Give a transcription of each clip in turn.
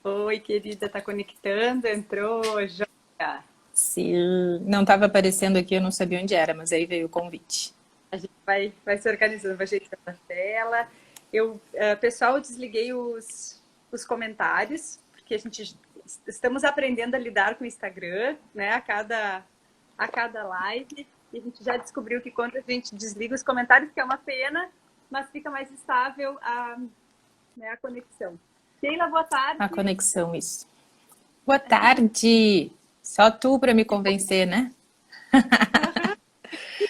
Oi, querida, tá conectando? Entrou, joia. Sim, não estava aparecendo aqui, eu não sabia onde era, mas aí veio o convite. A gente vai se organizando, vai ajeitando a tela. Pessoal, eu desliguei os comentários, porque estamos aprendendo a lidar com o Instagram, né? A cada live. E a gente já descobriu que quando a gente desliga os comentários, que é uma pena, mas fica mais estável a conexão. Sheila, boa A tarde. conexão, isso. Boa tarde! Só tu para me convencer, né?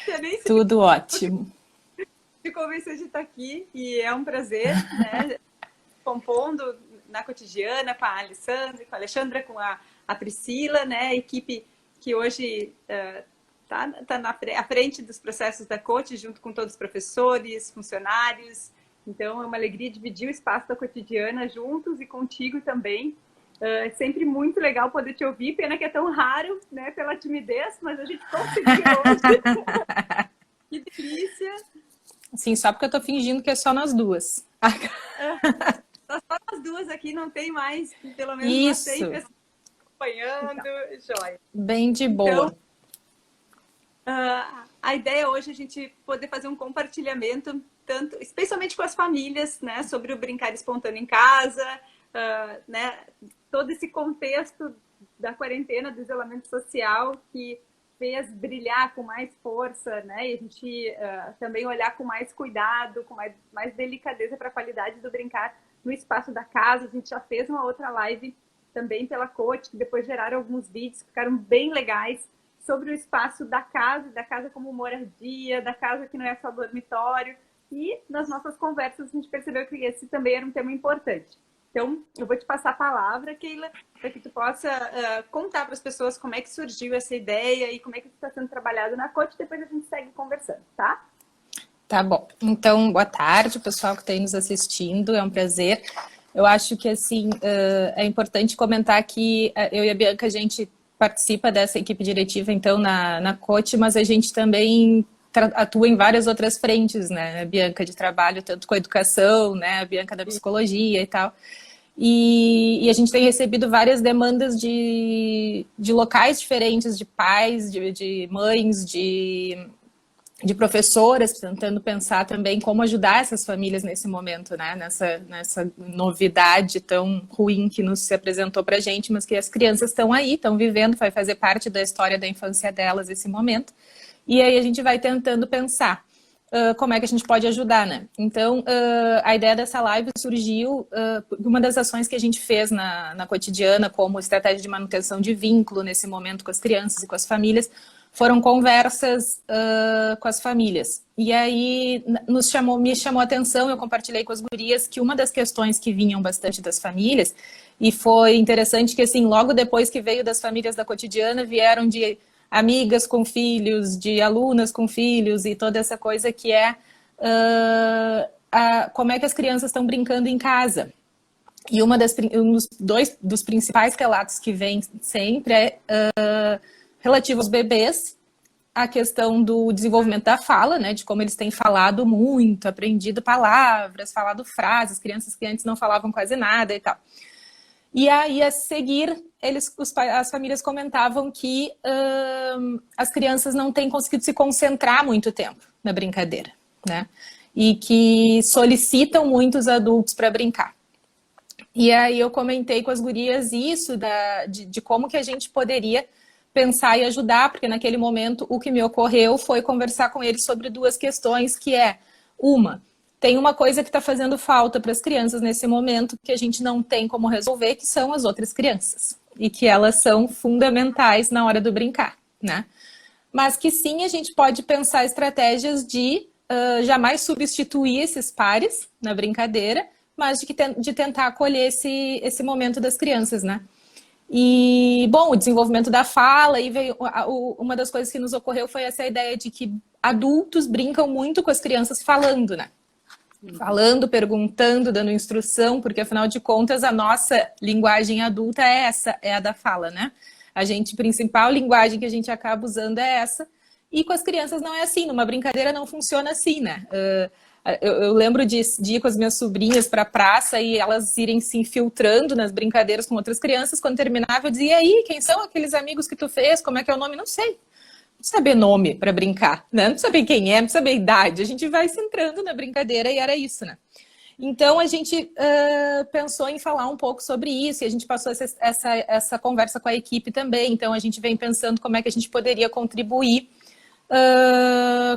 Eu nem sei Tudo ótimo. te convencer de estar aqui e é um prazer, né? Compondo na cotidiana com a Alexandra, com a Priscila, né? A equipe que hoje tá à frente dos processos da Coach, junto com todos os professores, funcionários. Então, é uma alegria dividir o espaço da cotidiana juntos e contigo também. É sempre muito legal poder te ouvir. Pena que é tão raro, né? Pela timidez, mas a gente conseguiu hoje. Que delícia! Sim, só porque eu tô fingindo que é só nós duas. Só as duas aqui, não tem mais, pelo menos umas 100 Isso, pessoas acompanhando, joia. bem de Então, boa. a ideia hoje é a gente poder fazer um compartilhamento, tanto, especialmente com as famílias, né, sobre o brincar espontâneo em casa, né, todo esse contexto da quarentena, do isolamento social, que fez brilhar com mais força, né, e a gente também olhar com mais cuidado, com mais delicadeza para a qualidade do brincar no espaço da casa. A gente já fez uma outra live também pela Coach, que depois geraram alguns vídeos que ficaram bem legais, sobre o espaço da casa como moradia, da casa que não é só dormitório. E nas nossas conversas a gente percebeu que esse também era um tema importante. Então, eu vou te passar a palavra, Keila, para que tu possa contar para as pessoas como é que surgiu essa ideia e como é que está sendo trabalhado na Coach. Depois a gente segue conversando, tá? Tá bom. Então, boa tarde, pessoal que está aí nos assistindo. É um prazer. Eu acho que, assim, é importante comentar que eu e a Bianca, a gente participa dessa equipe diretiva, então, na Coach, mas a gente também atua em várias outras frentes, né, a Bianca, de trabalho, tanto com a educação, né, a Bianca da psicologia e tal. E a gente tem recebido várias demandas de locais diferentes, de pais, de mães, de professoras, tentando pensar também como ajudar essas famílias nesse momento, né? Nessa novidade tão ruim que nos se apresentou para a gente, mas que as crianças estão aí, estão vivendo, vai fazer parte da história da infância delas esse momento. E aí a gente vai tentando pensar como é que a gente pode ajudar, né? Então, a ideia dessa live surgiu uma das ações que a gente fez na cotidiana, como estratégia de manutenção de vínculo nesse momento com as crianças e com as famílias, foram conversas com as famílias. E aí me chamou a atenção, eu compartilhei com as gurias que uma das questões que vinham bastante das famílias, e foi interessante que, assim, logo depois que veio das famílias da cotidiana, vieram de amigas com filhos, de alunas com filhos, e toda essa coisa que é como é que as crianças estão brincando em casa. E um dos principais relatos que vem sempre é relativo aos bebês, a questão do desenvolvimento da fala, né, de como eles têm falado muito, aprendido palavras, falado frases, crianças que antes não falavam quase nada e tal. E aí, a seguir, as famílias comentavam que as crianças não têm conseguido se concentrar muito tempo na brincadeira, né, e que solicitam muitos adultos para brincar. E aí eu comentei com as gurias isso, de como que a gente poderia pensar e ajudar, porque naquele momento o que me ocorreu foi conversar com eles sobre duas questões, que é, tem uma coisa que está fazendo falta para as crianças nesse momento, que a gente não tem como resolver, que são as outras crianças, e que elas são fundamentais na hora do brincar, né? Mas que sim, a gente pode pensar estratégias de jamais substituir esses pares na brincadeira, mas de tentar acolher esse momento das crianças, né? E, bom, o desenvolvimento da fala, e veio, uma das coisas que nos ocorreu foi essa ideia de que adultos brincam muito com as crianças falando, né? Falando, perguntando, dando instrução, porque afinal de contas a nossa linguagem adulta é essa, é a da fala, né? A principal linguagem que a gente acaba usando é essa, e com as crianças não é assim, numa brincadeira não funciona assim, né? Eu lembro de ir com as minhas sobrinhas para a praça e elas irem se infiltrando nas brincadeiras com outras crianças. Quando terminava, eu dizia, e aí, quem são aqueles amigos que tu fez? Como é que é o nome? Não sei. Não saber nome para brincar, né? Não saber quem é, não saber a idade. A gente vai se entrando na brincadeira e era isso, né? Então, a gente pensou em falar um pouco sobre isso e a gente passou essa conversa com a equipe também. Então, a gente vem pensando como é que a gente poderia contribuir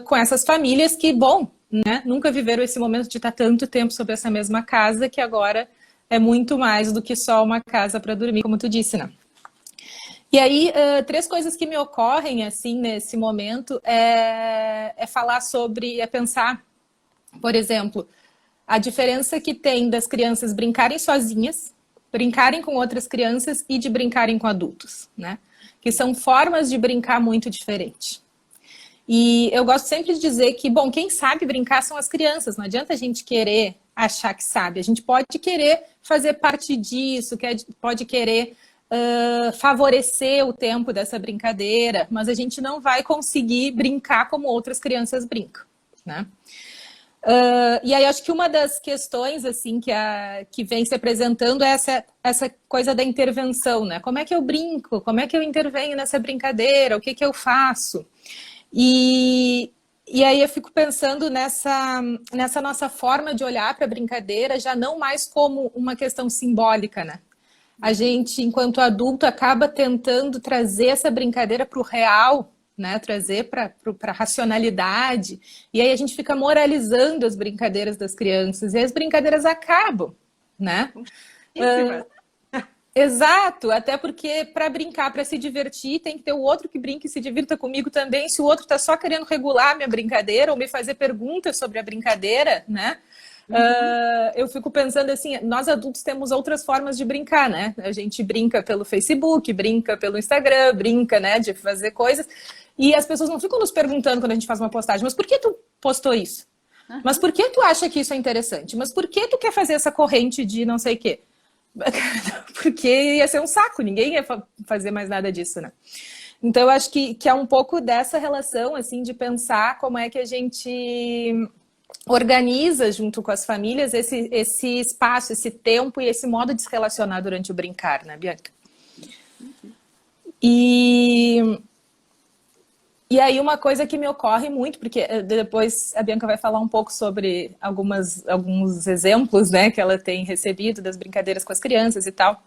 com essas famílias que, bom, né, nunca viveram esse momento de estar tanto tempo sobre essa mesma casa, que agora é muito mais do que só uma casa para dormir, como tu disse, né? E aí, 3 coisas que me ocorrem, assim, nesse momento, é falar sobre, é pensar, por exemplo, a diferença que tem das crianças brincarem sozinhas, brincarem com outras crianças e de brincarem com adultos, né? Que são formas de brincar muito diferentes. E eu gosto sempre de dizer que, bom, quem sabe brincar são as crianças. Não adianta a gente querer achar que sabe. A gente pode querer fazer parte disso, pode querer favorecer o tempo dessa brincadeira, mas a gente não vai conseguir brincar como outras crianças brincam, né? E aí acho que uma das questões assim que vem se apresentando é essa coisa da intervenção, né? Como é que eu brinco? Como é que eu intervenho nessa brincadeira? O que eu faço? E aí eu fico pensando nessa nossa forma de olhar para a brincadeira, já não mais como uma questão simbólica, né? A gente, enquanto adulto, acaba tentando trazer essa brincadeira para o real, né? Trazer para a racionalidade, e aí a gente fica moralizando as brincadeiras das crianças, e as brincadeiras acabam, né? Exato, até porque para brincar, para se divertir, tem que ter o outro que brinque e se divirta comigo também. Se o outro está só querendo regular a minha brincadeira ou me fazer perguntas sobre a brincadeira, né? Eu fico pensando assim, nós adultos temos outras formas de brincar, né? A gente brinca pelo Facebook, brinca pelo Instagram, brinca, né, de fazer coisas. E as pessoas não ficam nos perguntando quando a gente faz uma postagem, mas por que tu postou isso? Mas por que tu acha que isso é interessante? Mas por que tu quer fazer essa corrente de não sei o quê? Porque ia ser um saco, ninguém ia fazer mais nada disso, né? Então, eu acho que é um pouco dessa relação, assim, de pensar como é que a gente organiza junto com as famílias esse espaço, esse tempo e esse modo de se relacionar durante o brincar, né, Bianca? E aí uma coisa que me ocorre muito, porque depois a Bianca vai falar um pouco sobre alguns exemplos, né, que ela tem recebido das brincadeiras com as crianças e tal.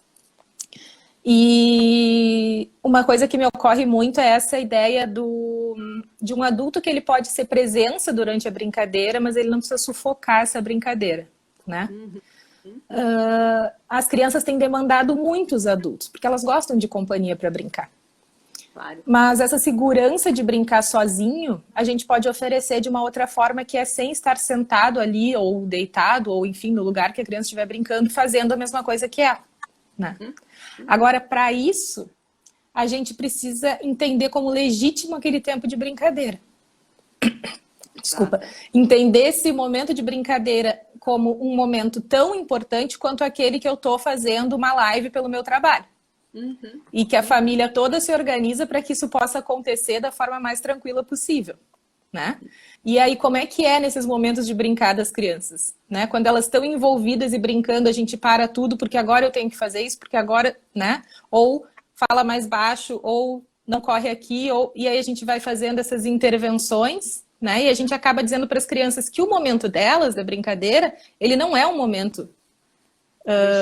E uma coisa que me ocorre muito é essa ideia de um adulto que ele pode ser presença durante a brincadeira, mas ele não precisa sufocar essa brincadeira, né? As crianças têm demandado muito os adultos, porque elas gostam de companhia para brincar. Claro. Mas essa segurança de brincar sozinho, a gente pode oferecer de uma outra forma, que é sem estar sentado ali, ou deitado, ou enfim, no lugar que a criança estiver brincando, fazendo a mesma coisa que ela, né? Agora, para isso, a gente precisa entender como legítimo aquele tempo de brincadeira. Desculpa. Entender esse momento de brincadeira como um momento tão importante quanto aquele que eu estou fazendo uma live pelo meu trabalho. E que a família toda se organiza para que isso possa acontecer da forma mais tranquila possível, né? E aí, como é que é nesses momentos de brincar das crianças, né? Quando elas estão envolvidas e brincando, a gente para tudo, porque agora eu tenho que fazer isso, porque agora, né? Ou fala mais baixo, ou não corre aqui, e aí a gente vai fazendo essas intervenções, né? E a gente acaba dizendo para as crianças que o momento delas, da brincadeira, ele não é um momento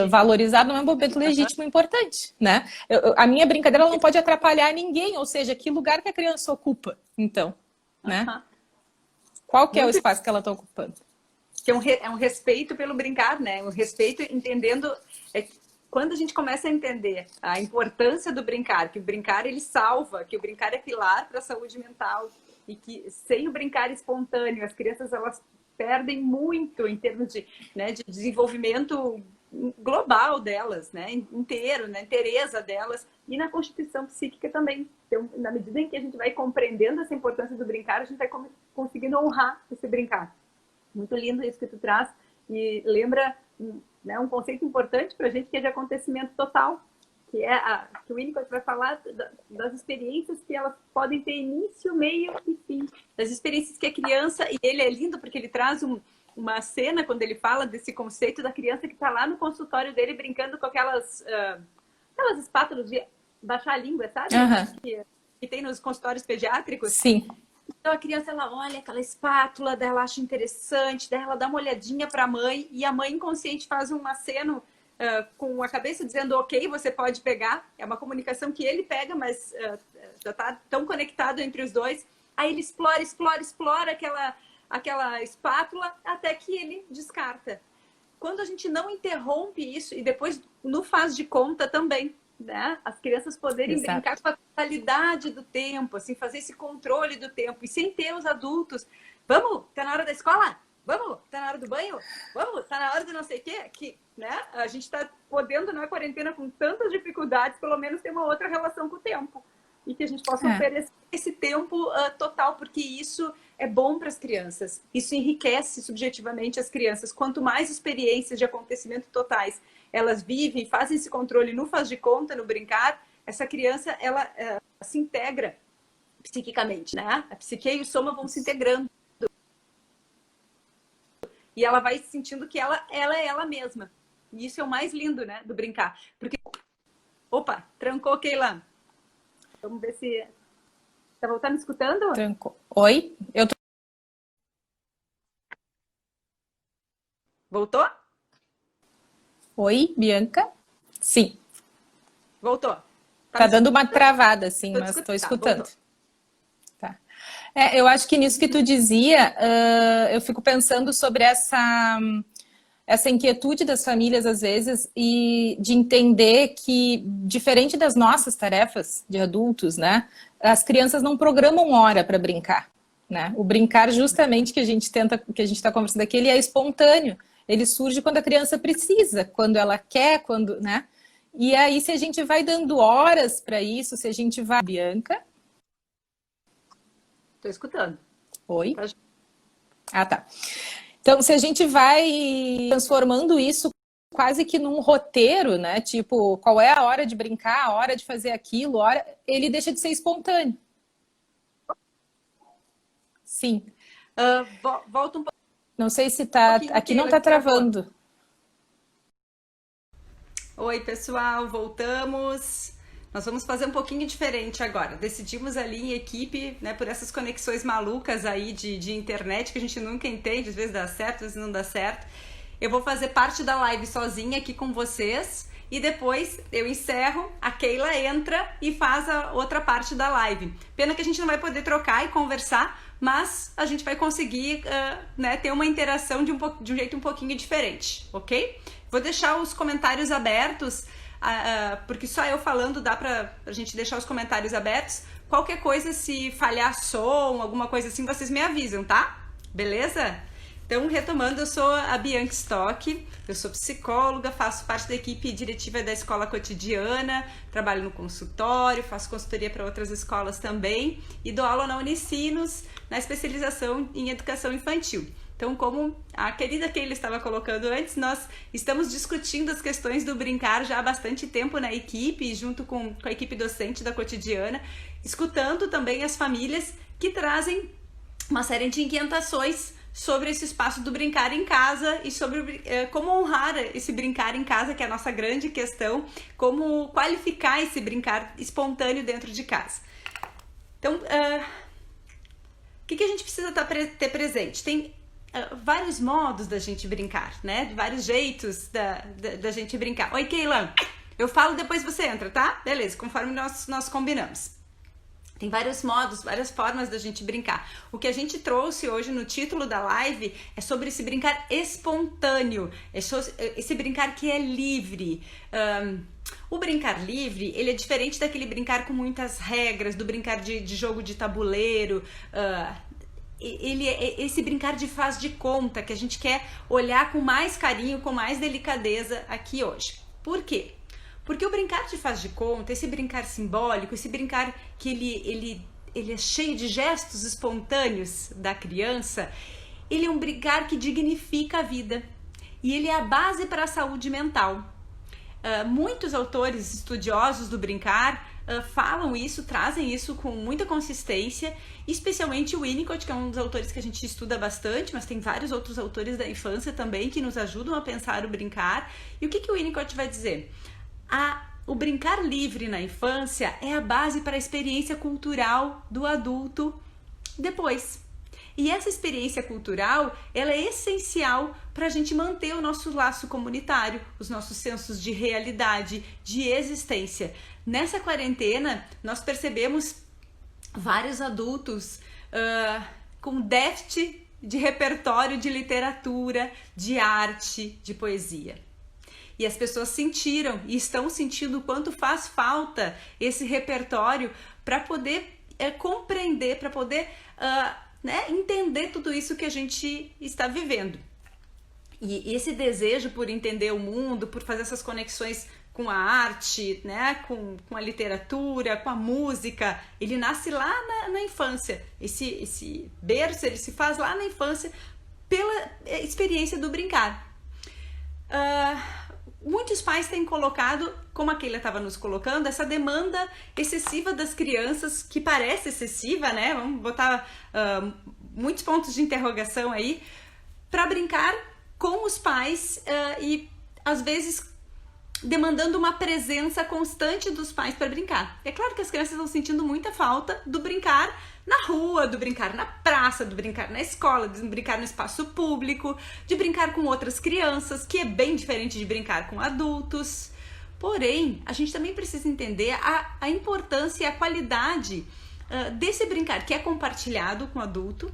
valorizado, não é um momento legítimo importante, né? A minha brincadeira ela não pode atrapalhar ninguém, ou seja, que lugar que a criança ocupa, então, né? Qual que é o espaço que ela está ocupando? Que é um respeito pelo brincar, né? Um respeito entendendo... Quando a gente começa a entender a importância do brincar, que o brincar ele salva, que o brincar é pilar para a saúde mental, e que sem o brincar espontâneo, as crianças elas perdem muito em termos de, né, de desenvolvimento global delas, né, inteiro, na inteireza delas e na constituição psíquica também. Então, na medida em que a gente vai compreendendo essa importância do brincar, a gente vai conseguindo honrar esse brincar. Muito lindo isso que tu traz e lembra, né, um conceito importante para a gente que é de acontecimento total, que é que o Winnicott vai falar das experiências que elas podem ter início, meio e fim. Das experiências que a criança, e ele é lindo porque ele traz um uma cena quando ele fala desse conceito da criança que está lá no consultório dele brincando com aquelas espátulas de baixar a língua, sabe? Aham. Que tem nos consultórios pediátricos. Sim. Então a criança, ela olha aquela espátula, daí ela acha interessante, daí ela dá uma olhadinha para a mãe e a mãe inconsciente faz um aceno com a cabeça dizendo ok, você pode pegar. É uma comunicação que ele pega, mas já está tão conectado entre os dois. Aí ele explora aquela espátula até que ele descarta. Quando a gente não interrompe isso, e depois no faz de conta também, né? As crianças poderem Exato. brincar com a qualidade do tempo, assim, fazer esse controle do tempo, e sem ter os adultos. Vamos, tá na hora da escola? Vamos, tá na hora do banho? Vamos, tá na hora do não sei o quê? Que, né? A gente está podendo, na quarentena, com tantas dificuldades, pelo menos ter uma outra relação com o tempo. E que a gente possa oferecer esse tempo total, porque isso é bom para as crianças. Isso enriquece subjetivamente as crianças. Quanto mais experiências de acontecimento totais elas vivem, fazem esse controle no faz de conta, no brincar, essa criança, ela se integra psiquicamente, né? A psique e o soma vão se integrando. E ela vai sentindo que ela é ela mesma. E isso é o mais lindo, né? Do brincar. Porque... Opa, trancou, Keila. Vamos ver se... Tá me escutando? Trancou. Oi? Eu tô... Voltou? Oi, Bianca? Sim. Voltou. Tá dando uma travada, assim, mas estou escutando. Tá. Eu acho que nisso que tu dizia, eu fico pensando sobre essa inquietude das famílias, às vezes, e de entender que, diferente das nossas tarefas de adultos, né, as crianças não programam hora para brincar, né? O brincar, justamente, que a gente está conversando aqui, ele é espontâneo. Ele surge quando a criança precisa, quando ela quer, quando, né? E aí, se a gente vai dando horas para isso, se a gente vai... Bianca? Estou escutando. Oi? Ah, tá. Então, se a gente vai transformando isso quase que num roteiro, né? Tipo, qual é a hora de brincar, a hora de fazer aquilo, ele deixa de ser espontâneo. Sim. Volta um pouco. Não sei se tá... Aqui não tá travando. Oi, pessoal, voltamos. Nós vamos fazer um pouquinho diferente agora. Decidimos ali em equipe, né, por essas conexões malucas aí de internet que a gente nunca entende, às vezes dá certo, às vezes não dá certo. Eu vou fazer parte da live sozinha aqui com vocês e depois eu encerro, a Keila entra e faz a outra parte da live. Pena que a gente não vai poder trocar e conversar, mas a gente vai conseguir né, ter uma interação de um jeito um pouquinho diferente, ok? Vou deixar os comentários abertos, porque só eu falando dá pra gente deixar os comentários abertos. Qualquer coisa, se falhar som, alguma coisa assim, vocês me avisam, tá? Beleza? Então, retomando, eu sou a Bianca Stock, eu sou psicóloga, faço parte da equipe diretiva da Escola Cotidiana, trabalho no consultório, faço consultoria para outras escolas também e dou aula na Unicinos, na especialização em educação infantil. Então, como a querida Keila estava colocando antes, nós estamos discutindo as questões do brincar já há bastante tempo na equipe, junto com a equipe docente da Cotidiana, escutando também as famílias que trazem uma série de inquietações sobre esse espaço do brincar em casa e sobre como honrar esse brincar em casa, que é a nossa grande questão, como qualificar esse brincar espontâneo dentro de casa. Então, o que a gente precisa ter presente? Tem vários modos da gente brincar, né? Vários jeitos da gente brincar. Oi, Keila, eu falo depois você entra, tá? Beleza, conforme nós combinamos. Tem vários modos, várias formas da gente brincar. O que a gente trouxe hoje no título da live é sobre esse brincar espontâneo, esse brincar que é livre. O brincar livre, ele é diferente daquele brincar com muitas regras, do brincar de jogo de tabuleiro, ele é esse brincar de faz de conta, que a gente quer olhar com mais carinho, com mais delicadeza aqui hoje. Por quê? Porque o brincar de faz de conta, esse brincar simbólico, esse brincar que ele é cheio de gestos espontâneos da criança, ele é um brincar que dignifica a vida e ele é a base para a saúde mental. Muitos autores estudiosos do brincar falam isso, trazem isso com muita consistência, especialmente o Winnicott, que é um dos autores que a gente estuda bastante, mas tem vários outros autores da infância também que nos ajudam a pensar o brincar. E o que o Winnicott vai dizer? O brincar livre na infância é a base para a experiência cultural do adulto depois. E essa experiência cultural, ela é essencial para a gente manter o nosso laço comunitário, os nossos sensos de realidade, de existência. Nessa quarentena, nós percebemos vários adultos com déficit de repertório de literatura, de arte, de poesia. E as pessoas sentiram e estão sentindo o quanto faz falta esse repertório para poder compreender, para poder entender tudo isso que a gente está vivendo. E esse desejo por entender o mundo, por fazer essas conexões com a arte, né, com a literatura, com a música, ele nasce lá na infância. Esse berço, ele se faz lá na infância pela experiência do brincar. Muitos pais têm colocado, como a Keila estava nos colocando, essa demanda excessiva das crianças, que parece excessiva, né? Vamos botar muitos pontos de interrogação aí, para brincar com os pais e, às vezes, demandando uma presença constante dos pais para brincar. É claro que as crianças estão sentindo muita falta do brincar na rua, do brincar na praça, do brincar na escola, de brincar no espaço público, de brincar com outras crianças, que é bem diferente de brincar com adultos. Porém, a gente também precisa entender a importância e a qualidade desse brincar, que é compartilhado com o adulto.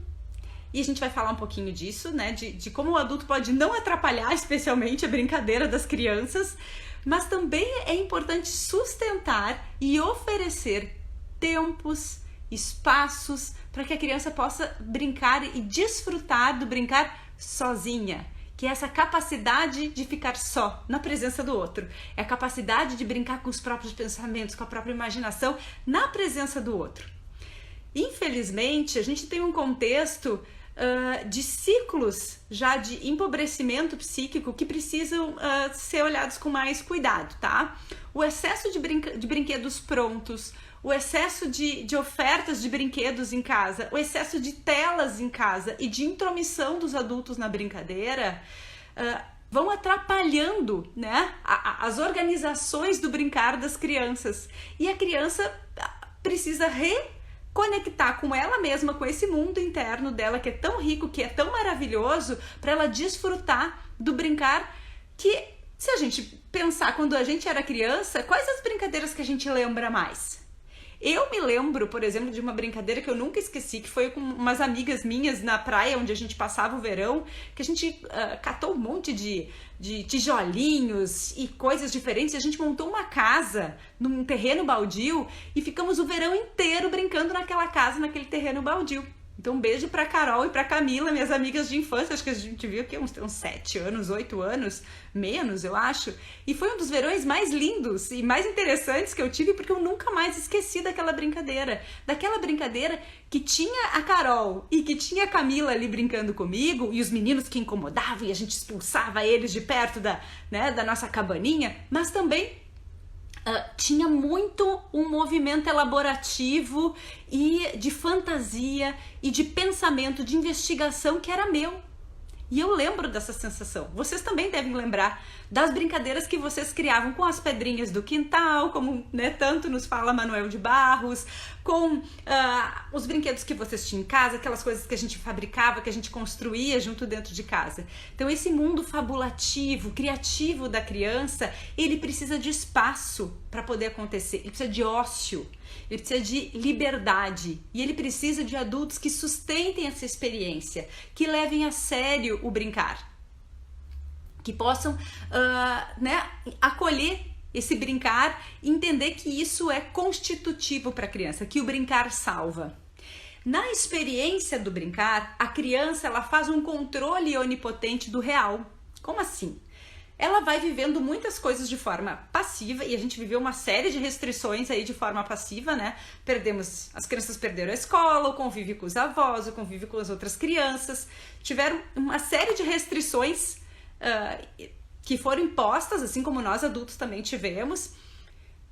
E a gente vai falar um pouquinho disso, né? De como o adulto pode não atrapalhar, especialmente, a brincadeira das crianças, mas também é importante sustentar e oferecer tempos, espaços para que a criança possa brincar e desfrutar do brincar sozinha, que é essa capacidade de ficar só na presença do outro, é a capacidade de brincar com os próprios pensamentos, com a própria imaginação na presença do outro. Infelizmente, a gente tem um contexto de ciclos já de empobrecimento psíquico que precisam ser olhados com mais cuidado, tá? O excesso de brinquedos prontos, o excesso de ofertas de brinquedos em casa, o excesso de telas em casa e de intromissão dos adultos na brincadeira vão atrapalhando, né, as organizações do brincar das crianças. E a criança precisa reconectar com ela mesma, com esse mundo interno dela que é tão rico, que é tão maravilhoso, para ela desfrutar do brincar que, se a gente pensar quando a gente era criança, quais as brincadeiras que a gente lembra mais? Eu me lembro, por exemplo, de uma brincadeira que eu nunca esqueci, que foi com umas amigas minhas na praia, onde a gente passava o verão, que a gente catou um monte de tijolinhos e coisas diferentes, e a gente montou uma casa num terreno baldio e ficamos o verão inteiro brincando naquela casa, naquele terreno baldio. Então, um beijo pra Carol e pra Camila, minhas amigas de infância. Acho que a gente viu aqui uns 7 anos, 8 anos, menos, eu acho. E foi um dos verões mais lindos e mais interessantes que eu tive, porque eu nunca mais esqueci daquela brincadeira. Daquela brincadeira que tinha a Carol e que tinha a Camila ali brincando comigo, e os meninos que incomodavam e a gente expulsava eles de perto da nossa cabaninha, mas também tinha muito um movimento elaborativo e de fantasia e de pensamento, de investigação que era meu. E eu lembro dessa sensação. Vocês também devem lembrar das brincadeiras que vocês criavam com as pedrinhas do quintal, como, né, tanto nos fala Manuel de Barros, com os brinquedos que vocês tinham em casa, aquelas coisas que a gente fabricava, que a gente construía junto dentro de casa. Então esse mundo fabulativo, criativo da criança, ele precisa de espaço para poder acontecer, ele precisa de ócio, ele precisa de liberdade, e ele precisa de adultos que sustentem essa experiência, que levem a sério o brincar, que possam acolher esse brincar e entender que isso é constitutivo para a criança, que o brincar salva. Na experiência do brincar, a criança ela faz um controle onipotente do real. Como assim? Ela vai vivendo muitas coisas de forma passiva, e a gente viveu uma série de restrições aí de forma passiva, né? As crianças perderam a escola, o convívio com os avós, o convívio com as outras crianças, tiveram uma série de restrições que foram impostas, assim como nós adultos também tivemos,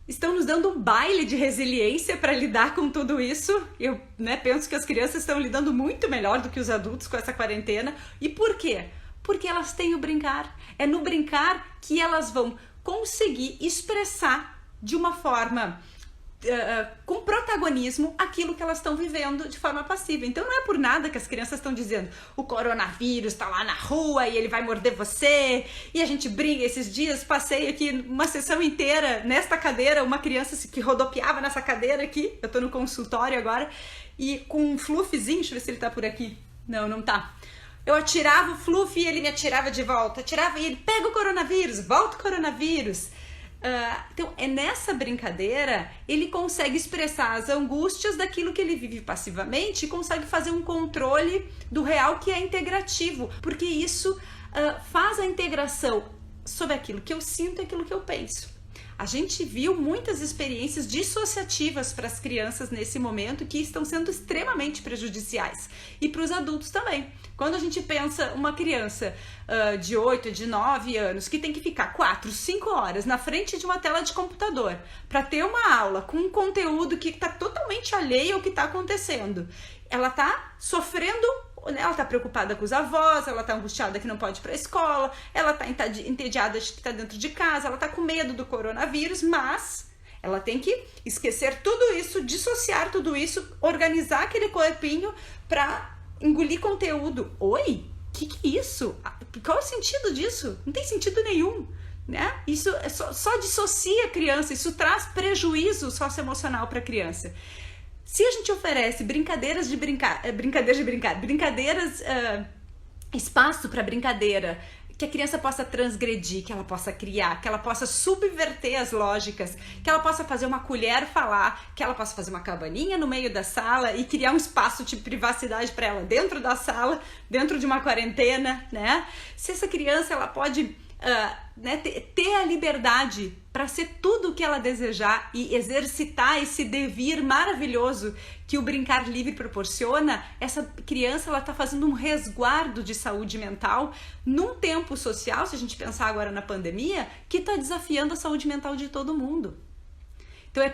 estão nos dando um baile de resiliência para lidar com tudo isso. Eu, né, penso que as crianças estão lidando muito melhor do que os adultos com essa quarentena. E por quê? Porque elas têm o brincar. É no brincar que elas vão conseguir expressar de uma forma com protagonismo aquilo que elas estão vivendo de forma passiva. Então não é por nada que as crianças estão dizendo o coronavírus está lá na rua e ele vai morder você, e a gente brinca. Esses dias passei aqui uma sessão inteira nesta cadeira, uma criança que rodopiava nessa cadeira aqui, eu tô no consultório agora, e com um fluffzinho, deixa eu ver se ele tá por aqui, não tá. Eu atirava o fluff e ele me atirava de volta, atirava e ele pega o coronavírus, volta o coronavírus. Então, é nessa brincadeira, ele consegue expressar as angústias daquilo que ele vive passivamente e consegue fazer um controle do real que é integrativo, porque isso faz a integração sobre aquilo que eu sinto e aquilo que eu penso. A gente viu muitas experiências dissociativas para as crianças nesse momento que estão sendo extremamente prejudiciais. E para os adultos também. Quando a gente pensa uma criança de 8, de 9 anos que tem que ficar 4, 5 horas na frente de uma tela de computador para ter uma aula com um conteúdo que está totalmente alheio ao que está acontecendo. Ela está sofrendo, ela está preocupada com os avós, ela está angustiada que não pode ir para a escola, ela está entediada de que está dentro de casa, ela está com medo do coronavírus, mas ela tem que esquecer tudo isso, dissociar tudo isso, organizar aquele corpinho para engolir conteúdo. Oi? Que é isso? Qual é o sentido disso? Não tem sentido nenhum, né? Isso só dissocia a criança, isso traz prejuízo socioemocional para a criança. Se a gente oferece brincadeiras, espaço para brincadeira, que a criança possa transgredir, que ela possa criar, que ela possa subverter as lógicas, que ela possa fazer uma colher falar, que ela possa fazer uma cabaninha no meio da sala e criar um espaço de privacidade para ela dentro da sala, dentro de uma quarentena, né? Se essa criança ela pode ter a liberdade para ser tudo o que ela desejar e exercitar esse devir maravilhoso que o brincar livre proporciona, essa criança ela está fazendo um resguardo de saúde mental num tempo social, se a gente pensar agora na pandemia, que está desafiando a saúde mental de todo mundo. Então é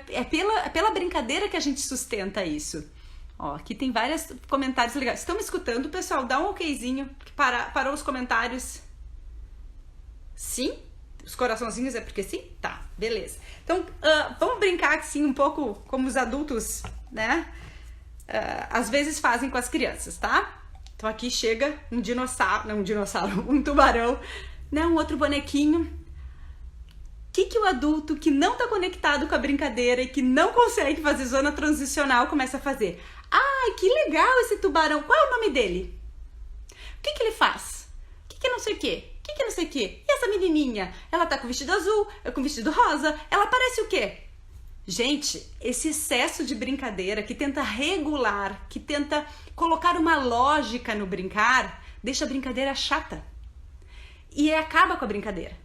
pela brincadeira que a gente sustenta isso. Ó, aqui tem vários comentários legais. Estão me escutando, pessoal? Dá um okzinho que parou os comentários. Sim? Os coraçãozinhos é porque sim? Tá, beleza. Então, vamos brincar assim um pouco como os adultos, né? Às vezes fazem com as crianças, tá? Então aqui chega um dinossauro, um tubarão, né? Um outro bonequinho. O que o adulto que não tá conectado com a brincadeira e que não consegue fazer zona transicional começa a fazer? Ai, que legal esse tubarão. Qual é o nome dele? O que ele faz? O que não sei o quê? Que não sei o quê? E essa menininha? Ela tá com vestido azul, com vestido rosa, ela parece o quê? Gente, esse excesso de brincadeira que tenta regular, que tenta colocar uma lógica no brincar, deixa a brincadeira chata. E acaba com a brincadeira.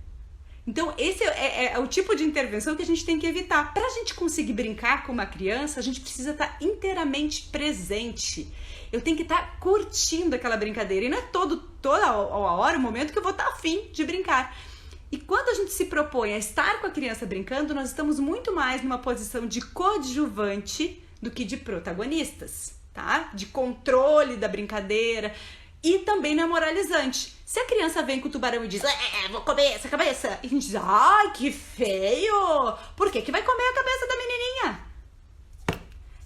Então, esse é o tipo de intervenção que a gente tem que evitar. Para a gente conseguir brincar com uma criança, a gente precisa estar inteiramente presente. Eu tenho que estar curtindo aquela brincadeira. E não é toda a hora, o momento que eu vou estar afim de brincar. E quando a gente se propõe a estar com a criança brincando, nós estamos muito mais numa posição de coadjuvante do que de protagonistas, tá? De controle da brincadeira. E também não é moralizante. Se a criança vem com o tubarão e diz, vou comer essa cabeça, e a gente diz, ai, que feio! Por que vai comer a cabeça da menininha?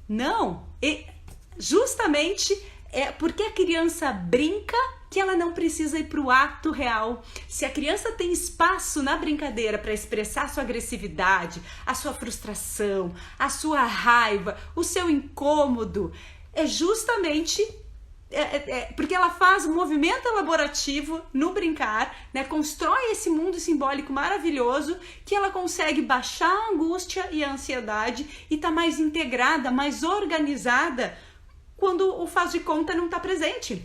Não, justamente é porque a criança brinca que ela não precisa ir para o ato real. Se a criança tem espaço na brincadeira para expressar a sua agressividade, a sua frustração, a sua raiva, o seu incômodo, é justamente porque ela faz um movimento elaborativo no brincar, né? Constrói esse mundo simbólico maravilhoso que ela consegue baixar a angústia e a ansiedade e tá mais integrada, mais organizada quando o faz de conta não está presente.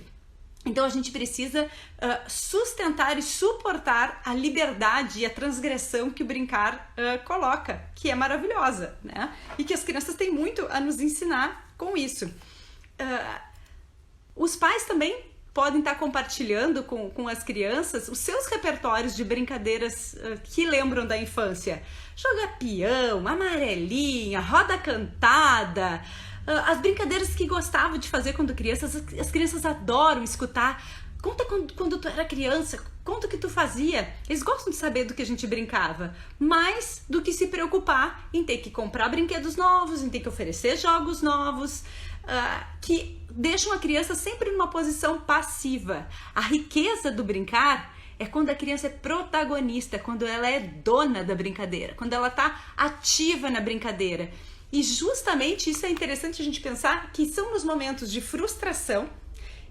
Então a gente precisa sustentar e suportar a liberdade e a transgressão que o brincar coloca, que é maravilhosa, né? E que as crianças têm muito a nos ensinar com isso. Os pais também podem estar compartilhando com as crianças os seus repertórios de brincadeiras que lembram da infância. Jogar peão, amarelinha, roda cantada, as brincadeiras que gostavam de fazer quando crianças. As crianças adoram escutar. Conta quando tu era criança, conta o que tu fazia. Eles gostam de saber do que a gente brincava, mais do que se preocupar em ter que comprar brinquedos novos, em ter que oferecer jogos novos, que deixam a criança sempre numa posição passiva. A riqueza do brincar é quando a criança é protagonista, quando ela é dona da brincadeira, quando ela está ativa na brincadeira. E justamente isso é interessante a gente pensar que são nos momentos de frustração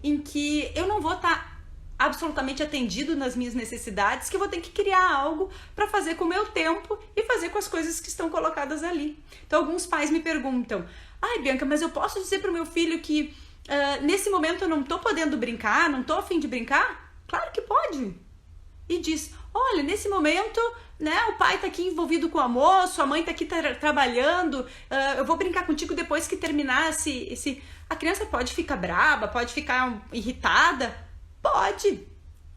em que eu não vou estar absolutamente atendido nas minhas necessidades, que eu vou ter que criar algo para fazer com o meu tempo e fazer com as coisas que estão colocadas ali. Então alguns pais me perguntam: ai, Bianca, mas eu posso dizer para o meu filho que nesse momento eu não estou podendo brincar, não estou a fim de brincar? Claro que pode. E diz: olha, nesse momento, né, o pai está aqui envolvido com o almoço, a mãe está aqui trabalhando, eu vou brincar contigo depois que terminar esse... A criança pode ficar braba, pode ficar irritada, pode.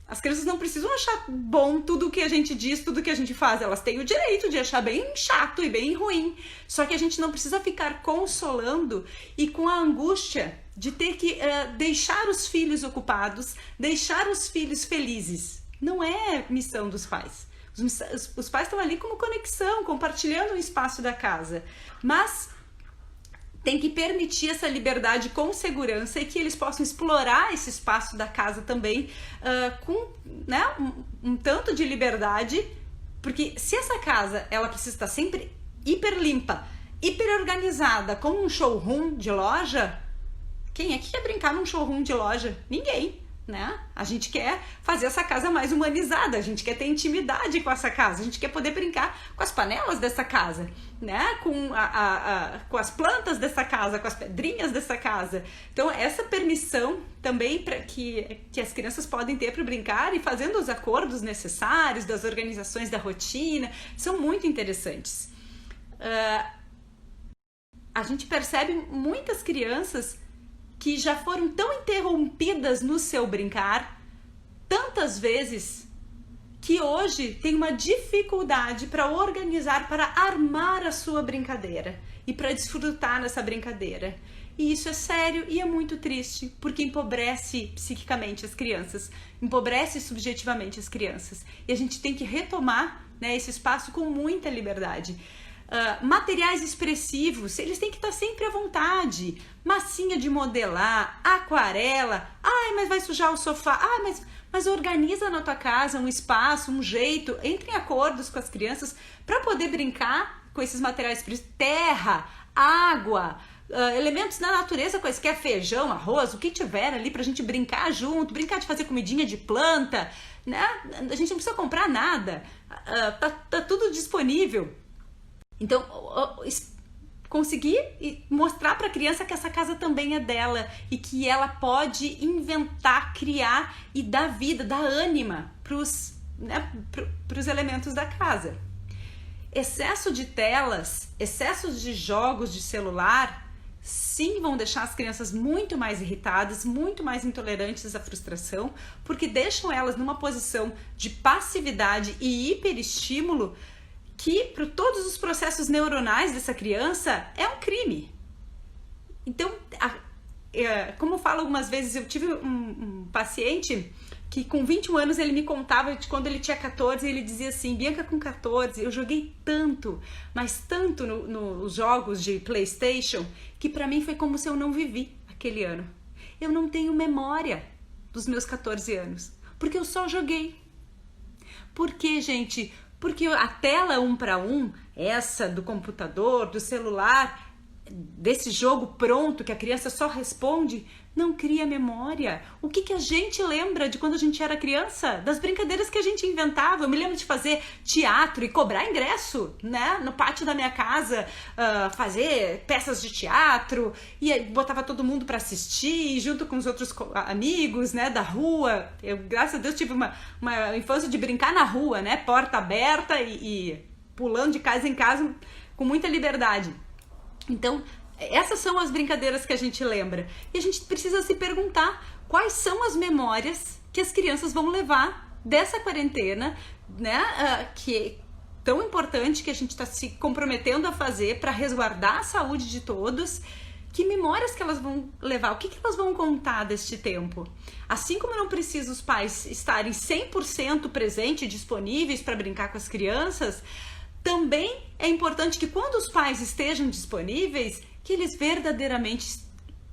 As crianças não precisam achar bom tudo o que a gente diz, tudo o que a gente faz. Elas têm o direito de achar bem chato e bem ruim. Só que a gente não precisa ficar consolando e com a angústia de ter que deixar os filhos ocupados, deixar os filhos felizes. Não é missão dos pais. Os pais estão ali como conexão, compartilhando o espaço da casa. Mas tem que permitir essa liberdade com segurança e que eles possam explorar esse espaço da casa também com, né, um tanto de liberdade, porque se essa casa ela precisa estar sempre hiper limpa, hiper organizada, como um showroom de loja, quem é que quer brincar num showroom de loja? Ninguém. Né? A gente quer fazer essa casa mais humanizada, a gente quer ter intimidade com essa casa, a gente quer poder brincar com as panelas dessa casa, né? Com as plantas dessa casa, com as pedrinhas dessa casa. Então essa permissão também para que as crianças podem ter para brincar e fazendo os acordos necessários das organizações da rotina são muito interessantes. A gente percebe muitas crianças que já foram tão interrompidas no seu brincar tantas vezes que hoje tem uma dificuldade para organizar, para armar a sua brincadeira e para desfrutar nessa brincadeira. E isso é sério e é muito triste, porque empobrece psiquicamente as crianças, empobrece subjetivamente as crianças. E a gente tem que retomar, né, esse espaço com muita liberdade. Materiais expressivos, eles têm que estar sempre à vontade. Massinha de modelar, aquarela. Ai, mas vai sujar o sofá. Ai, mas organiza na tua casa um espaço, um jeito. Entre em acordos com as crianças para poder brincar com esses materiais expressivos. Terra, água, elementos da natureza, quaisquer feijão, arroz, o que tiver ali pra gente brincar junto, brincar de fazer comidinha de planta, né? A gente não precisa comprar nada. Tá tudo disponível. Então, conseguir mostrar para a criança que essa casa também é dela e que ela pode inventar, criar e dar vida, dar ânima para os elementos da casa. Excesso de telas, excessos de jogos de celular, sim, vão deixar as crianças muito mais irritadas, muito mais intolerantes à frustração, porque deixam elas numa posição de passividade e hiperestímulo que para todos os processos neuronais dessa criança é um crime. Então, como eu falo algumas vezes, eu tive um paciente que com 21 anos ele me contava de quando ele tinha 14 e ele dizia assim: Bianca, com 14 eu joguei tanto, mas tanto nos jogos de PlayStation, que para mim foi como se eu não vivi aquele ano. Eu não tenho memória dos meus 14 anos, porque eu só joguei. Por quê, gente? Porque a tela 1:1, essa do computador, do celular, desse jogo pronto que a criança só responde, não cria memória. O que a gente lembra de quando a gente era criança? Das brincadeiras que a gente inventava. Eu me lembro de fazer teatro e cobrar ingresso, né? No pátio da minha casa, fazer peças de teatro, e aí botava todo mundo para assistir, junto com os outros amigos, né? Da rua. Eu, graças a Deus, tive uma infância de brincar na rua, né? Porta aberta e pulando de casa em casa com muita liberdade. Então, essas são as brincadeiras que a gente lembra. E a gente precisa se perguntar quais são as memórias que as crianças vão levar dessa quarentena, né? Que é tão importante, que a gente está se comprometendo a fazer para resguardar a saúde de todos. Que memórias que elas vão levar? O que elas vão contar deste tempo? Assim como não precisa os pais estarem 100% presentes, disponíveis para brincar com as crianças, também é importante que quando os pais estejam disponíveis, que eles verdadeiramente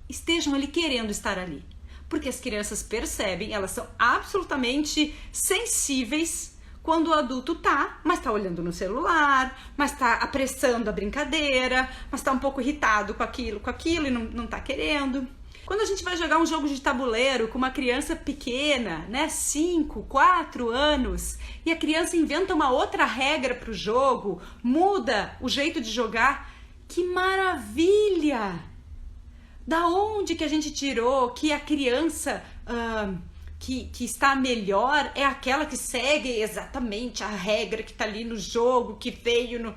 estejam ali querendo estar ali. Porque as crianças percebem, elas são absolutamente sensíveis quando o adulto mas tá olhando no celular, mas tá apressando a brincadeira, mas tá um pouco irritado com aquilo e não tá querendo. Quando a gente vai jogar um jogo de tabuleiro com uma criança pequena, né, 5, 4 anos, e a criança inventa uma outra regra pro jogo, muda o jeito de jogar, que maravilha! Da onde que a gente tirou que a criança que está melhor é aquela que segue exatamente a regra que está ali no jogo, que veio no...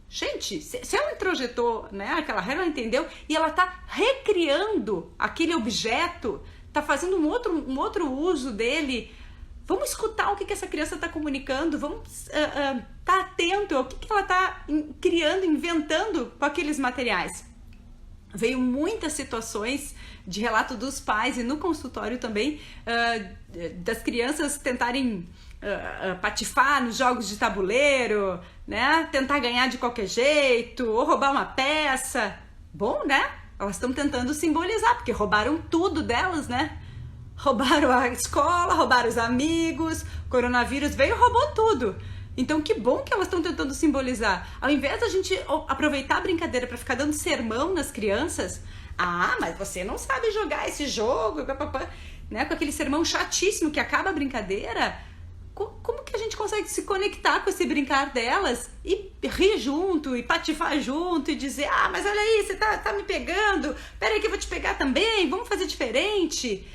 Gente, se ela introjetou, né, aquela regra, ela entendeu, e ela está recriando aquele objeto, está fazendo um outro uso dele. Vamos escutar o que essa criança está comunicando, vamos estar atento ao que ela está criando, inventando com aqueles materiais. Veio muitas situações de relato dos pais e no consultório também, das crianças tentarem patifar nos jogos de tabuleiro, né? Tentar ganhar de qualquer jeito, ou roubar uma peça. Bom, né? Elas estão tentando simbolizar, porque roubaram tudo delas, né? Roubaram a escola, roubaram os amigos, o coronavírus veio e roubou tudo. Então, que bom que elas estão tentando simbolizar. Ao invés da gente aproveitar a brincadeira para ficar dando sermão nas crianças, mas você não sabe jogar esse jogo, né? Com aquele sermão chatíssimo que acaba a brincadeira. Como que a gente consegue se conectar com esse brincar delas e rir junto, e patifar junto, e dizer, mas olha aí, você tá me pegando, peraí que eu vou te pegar também, vamos fazer diferente.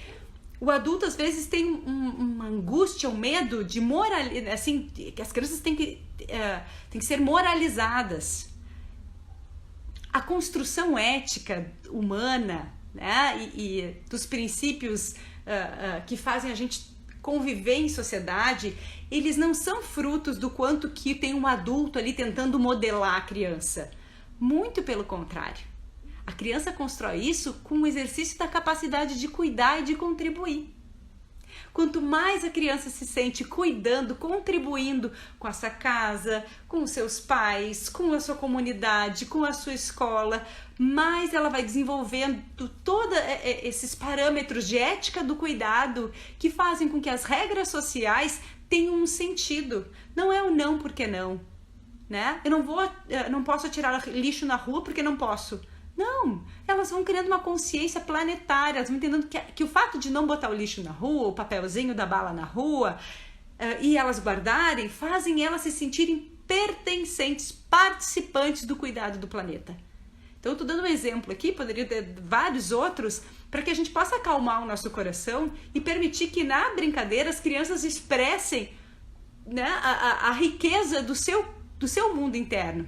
O adulto, às vezes, tem uma angústia, um medo de moralizar, assim, que as crianças têm que ser moralizadas. A construção ética humana, né, e dos princípios que fazem a gente conviver em sociedade, eles não são frutos do quanto que tem um adulto ali tentando modelar a criança. Muito pelo contrário. A criança constrói isso com o exercício da capacidade de cuidar e de contribuir. Quanto mais a criança se sente cuidando, contribuindo com a sua casa, com os seus pais, com a sua comunidade, com a sua escola, mais ela vai desenvolvendo todos esses parâmetros de ética do cuidado que fazem com que as regras sociais tenham um sentido. Não é o não porque não, né? Eu não posso tirar lixo na rua porque não posso. Não, elas vão criando uma consciência planetária, elas vão entendendo que o fato de não botar o lixo na rua, o papelzinho da bala na rua, e elas guardarem, fazem elas se sentirem pertencentes, participantes do cuidado do planeta. Então eu estou dando um exemplo aqui, poderia ter vários outros, para que a gente possa acalmar o nosso coração e permitir que na brincadeira as crianças expressem, né, a riqueza do seu mundo interno.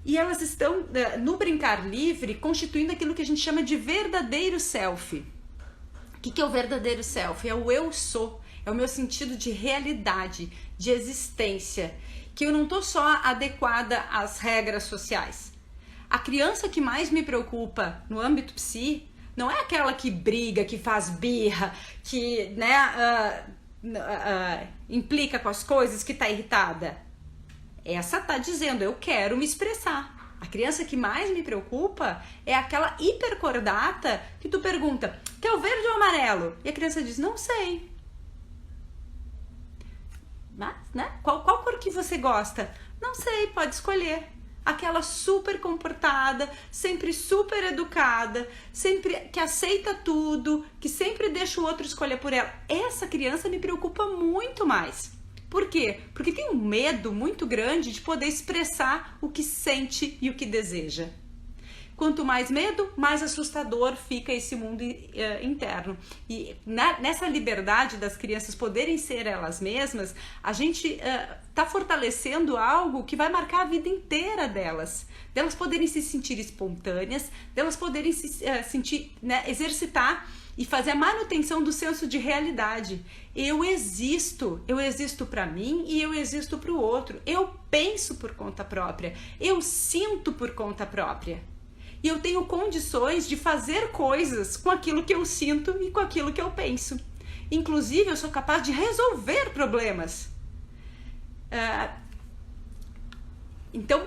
E elas estão, no brincar livre, constituindo aquilo que a gente chama de verdadeiro self. O que é o verdadeiro self? É o eu sou, é o meu sentido de realidade, de existência, que eu não estou só adequada às regras sociais. A criança que mais me preocupa no âmbito psi não é aquela que briga, que faz birra, que, né, implica com as coisas, que está irritada. Essa tá dizendo, eu quero me expressar. A criança que mais me preocupa é aquela hipercordata que tu pergunta, quer o verde ou o amarelo? E a criança diz, não sei. Mas, né? Qual cor que você gosta? Não sei, pode escolher. Aquela super comportada, sempre super educada, sempre que aceita tudo, que sempre deixa o outro escolher por ela. Essa criança me preocupa muito mais. Por quê? Porque tem um medo muito grande de poder expressar o que sente e o que deseja. quanto mais medo, mais assustador fica esse mundo interno. E nessa liberdade das crianças poderem ser elas mesmas, a gente está fortalecendo algo que vai marcar a vida inteira delas poderem se sentir espontâneas, delas poderem se sentir, né, exercitar e fazer a manutenção do senso de realidade. Eu existo para mim e eu existo para o outro. Eu penso por conta própria, eu sinto por conta própria. E eu tenho condições de fazer coisas com aquilo que eu sinto e com aquilo que eu penso. Inclusive, eu sou capaz de resolver problemas. Então,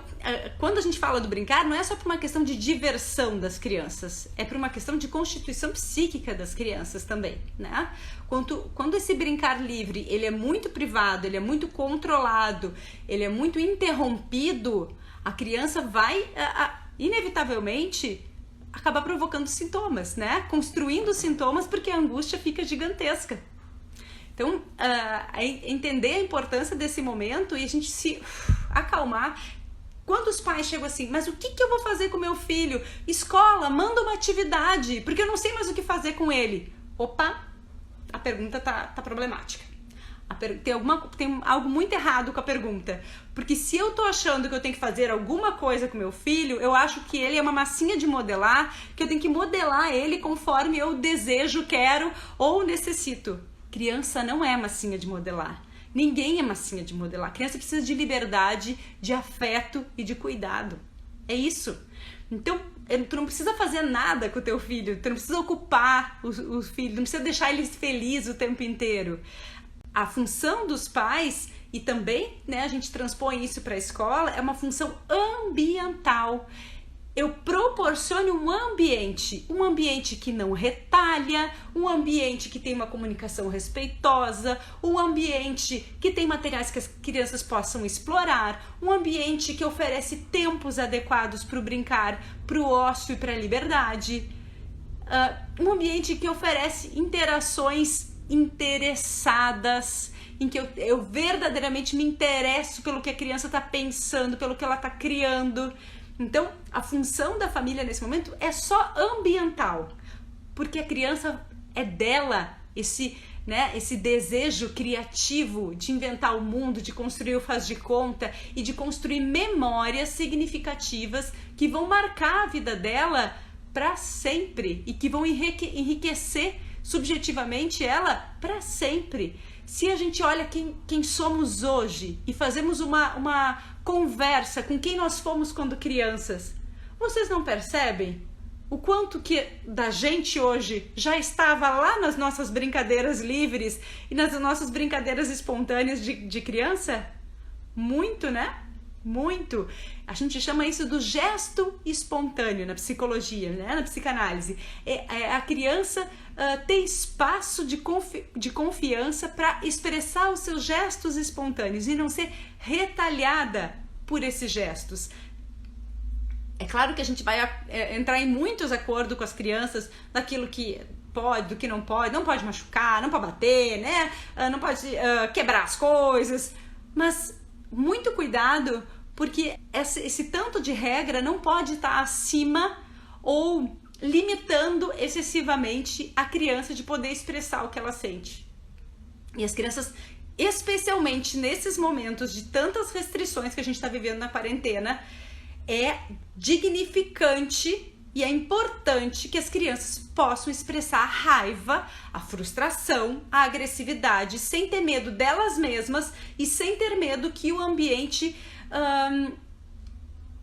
quando a gente fala do brincar, não é só por uma questão de diversão das crianças, é por uma questão de constituição psíquica das crianças também, né? Quando esse brincar livre, ele é muito privado, ele é muito controlado, ele é muito interrompido, a criança vai, inevitavelmente, acabar provocando sintomas, né? Construindo sintomas, porque a angústia fica gigantesca. Então, entender a importância desse momento e a gente se acalmar. Quando os pais chegam assim, mas o que eu vou fazer com meu filho? Escola, manda uma atividade, porque eu não sei mais o que fazer com ele. Opa, a pergunta tá problemática. Tem algo muito errado com a pergunta. Porque se eu tô achando que eu tenho que fazer alguma coisa com meu filho, eu acho que ele é uma massinha de modelar, que eu tenho que modelar ele conforme eu desejo, quero ou necessito. Criança não é massinha de modelar. Ninguém é massinha de modelar. A criança precisa de liberdade, de afeto e de cuidado. É isso. Então, tu não precisa fazer nada com o teu filho. Tu não precisa ocupar o filho. Não precisa deixar ele feliz o tempo inteiro. A função dos pais, e também, né, a gente transpõe isso para a escola, é uma função ambiental. Eu proporciono um ambiente que não retalha, um ambiente que tem uma comunicação respeitosa, um ambiente que tem materiais que as crianças possam explorar, um ambiente que oferece tempos adequados para o brincar, para o ócio e para a liberdade, um ambiente que oferece interações interessadas, em que eu verdadeiramente me interesso pelo que a criança está pensando, pelo que ela está criando. Então, a função da família nesse momento é só ambiental, porque a criança é dela esse desejo criativo de inventar o mundo, de construir o faz de conta e de construir memórias significativas que vão marcar a vida dela para sempre e que vão enriquecer subjetivamente ela para sempre. Se a gente olha quem somos hoje e fazemos uma conversa com quem nós fomos quando crianças, vocês não percebem o quanto que da gente hoje já estava lá nas nossas brincadeiras livres e nas nossas brincadeiras espontâneas de criança? Muito, né? Muito. A gente chama isso do gesto espontâneo na psicologia, né? Na psicanálise. A criança ter espaço de confiança para expressar os seus gestos espontâneos e não ser retalhada por esses gestos. É claro que a gente vai entrar em muitos acordos com as crianças daquilo que pode, do que não pode machucar, não pode bater, né? Não pode quebrar as coisas, mas muito cuidado, porque esse tanto de regra não pode estar acima ou limitando excessivamente a criança de poder expressar o que ela sente. E as crianças, especialmente nesses momentos de tantas restrições que a gente está vivendo na quarentena, é dignificante e é importante que as crianças possam expressar a raiva, a frustração, a agressividade, sem ter medo delas mesmas e sem ter medo que o ambiente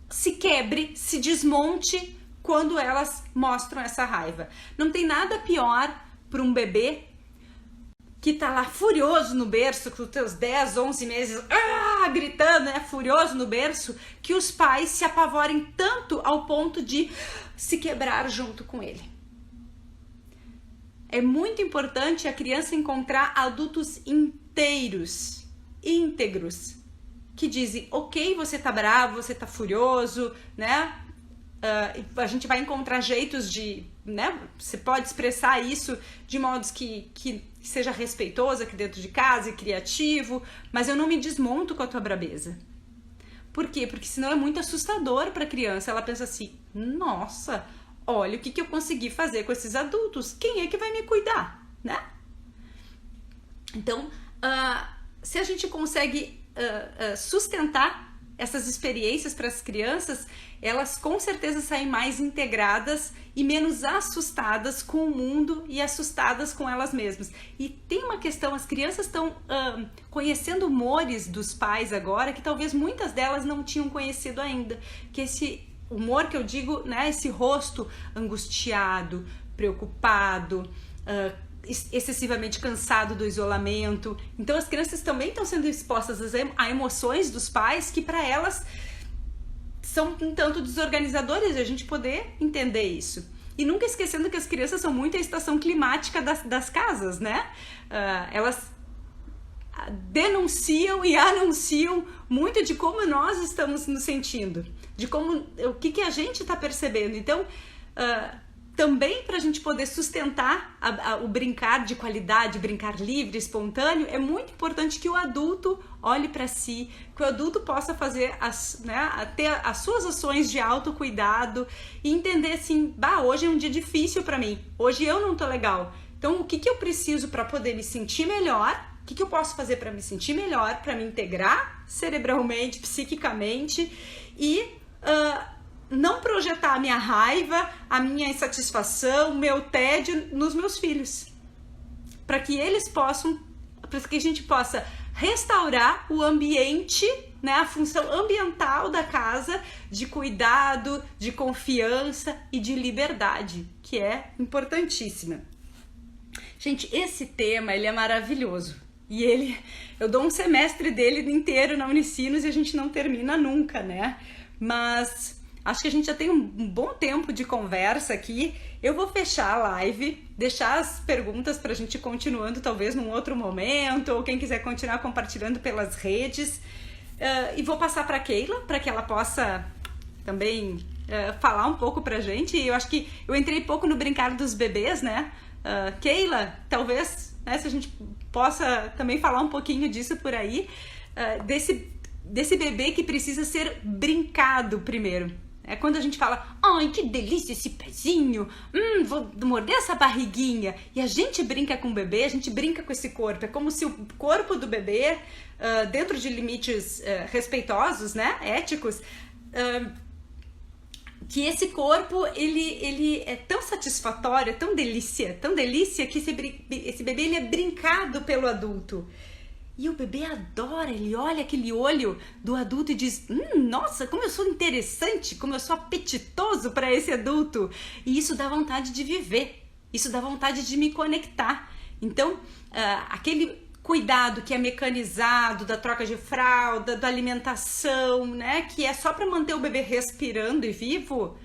se quebre, se desmonte quando elas mostram essa raiva. Não tem nada pior para um bebê que tá lá furioso no berço, com os teus 10, 11 meses, gritando, né, furioso no berço, que os pais se apavorem tanto ao ponto de se quebrar junto com ele. É muito importante a criança encontrar adultos íntegros, que dizem, ok, você tá bravo, você tá furioso, né? A gente vai encontrar jeitos de, né? Você pode expressar isso de modos que seja respeitoso aqui dentro de casa e criativo, mas eu não me desmonto com a tua brabeza. Por quê? Porque senão é muito assustador para a criança. Ela pensa assim, nossa, olha o que eu consegui fazer com esses adultos. Quem é que vai me cuidar, né? Então, se a gente consegue sustentar essas experiências para as crianças, elas com certeza saem mais integradas e menos assustadas com o mundo e assustadas com elas mesmas. E tem uma questão, as crianças estão conhecendo humores dos pais agora que talvez muitas delas não tinham conhecido ainda, que esse humor que eu digo, né, esse rosto angustiado, preocupado, excessivamente cansado do isolamento. Então as crianças também estão sendo expostas a emoções dos pais que para elas são um tanto desorganizadoras, e a gente poder entender isso. E nunca esquecendo que as crianças são muito a estação climática das casas, né? Elas denunciam e anunciam muito de como nós estamos nos sentindo, de como o que a gente está percebendo. Então, também para a gente poder sustentar o brincar de qualidade, brincar livre, espontâneo, é muito importante que o adulto olhe para si, que o adulto possa fazer ter as suas ações de autocuidado e entender assim, hoje é um dia difícil para mim, hoje eu não tô legal, então o que eu preciso para poder me sentir melhor, o que eu posso fazer para me sentir melhor, para me integrar cerebralmente, psiquicamente e não projetar a minha raiva, a minha insatisfação, o meu tédio nos meus filhos. Para que eles possam, para que a gente possa restaurar o ambiente, né, a função ambiental da casa de cuidado, de confiança e de liberdade, que é importantíssima. Gente, esse tema, ele é maravilhoso. E eu dou um semestre dele inteiro na Unicinos e a gente não termina nunca, né? Mas acho que a gente já tem um bom tempo de conversa aqui. Eu vou fechar a live, deixar as perguntas para a gente ir continuando, talvez num outro momento, ou quem quiser continuar compartilhando pelas redes. E vou passar para a Keila, para que ela possa também falar um pouco para a gente. Eu acho que eu entrei pouco no brincar dos bebês, né? Keila, talvez, né, se a gente possa também falar um pouquinho disso por aí, desse bebê que precisa ser brincado primeiro. É quando a gente fala, ai, que delícia esse pezinho, vou morder essa barriguinha. E a gente brinca com o bebê, a gente brinca com esse corpo. É como se o corpo do bebê, dentro de limites respeitosos, né, éticos, que esse corpo, ele é tão satisfatório, é tão delícia, que esse bebê ele é brincado pelo adulto. E o bebê adora, ele olha aquele olho do adulto e diz, nossa, como eu sou interessante, como eu sou apetitoso para esse adulto. E isso dá vontade de viver, isso dá vontade de me conectar. Então, aquele cuidado que é mecanizado, da troca de fralda, da alimentação, né, que é só para manter o bebê respirando e vivo,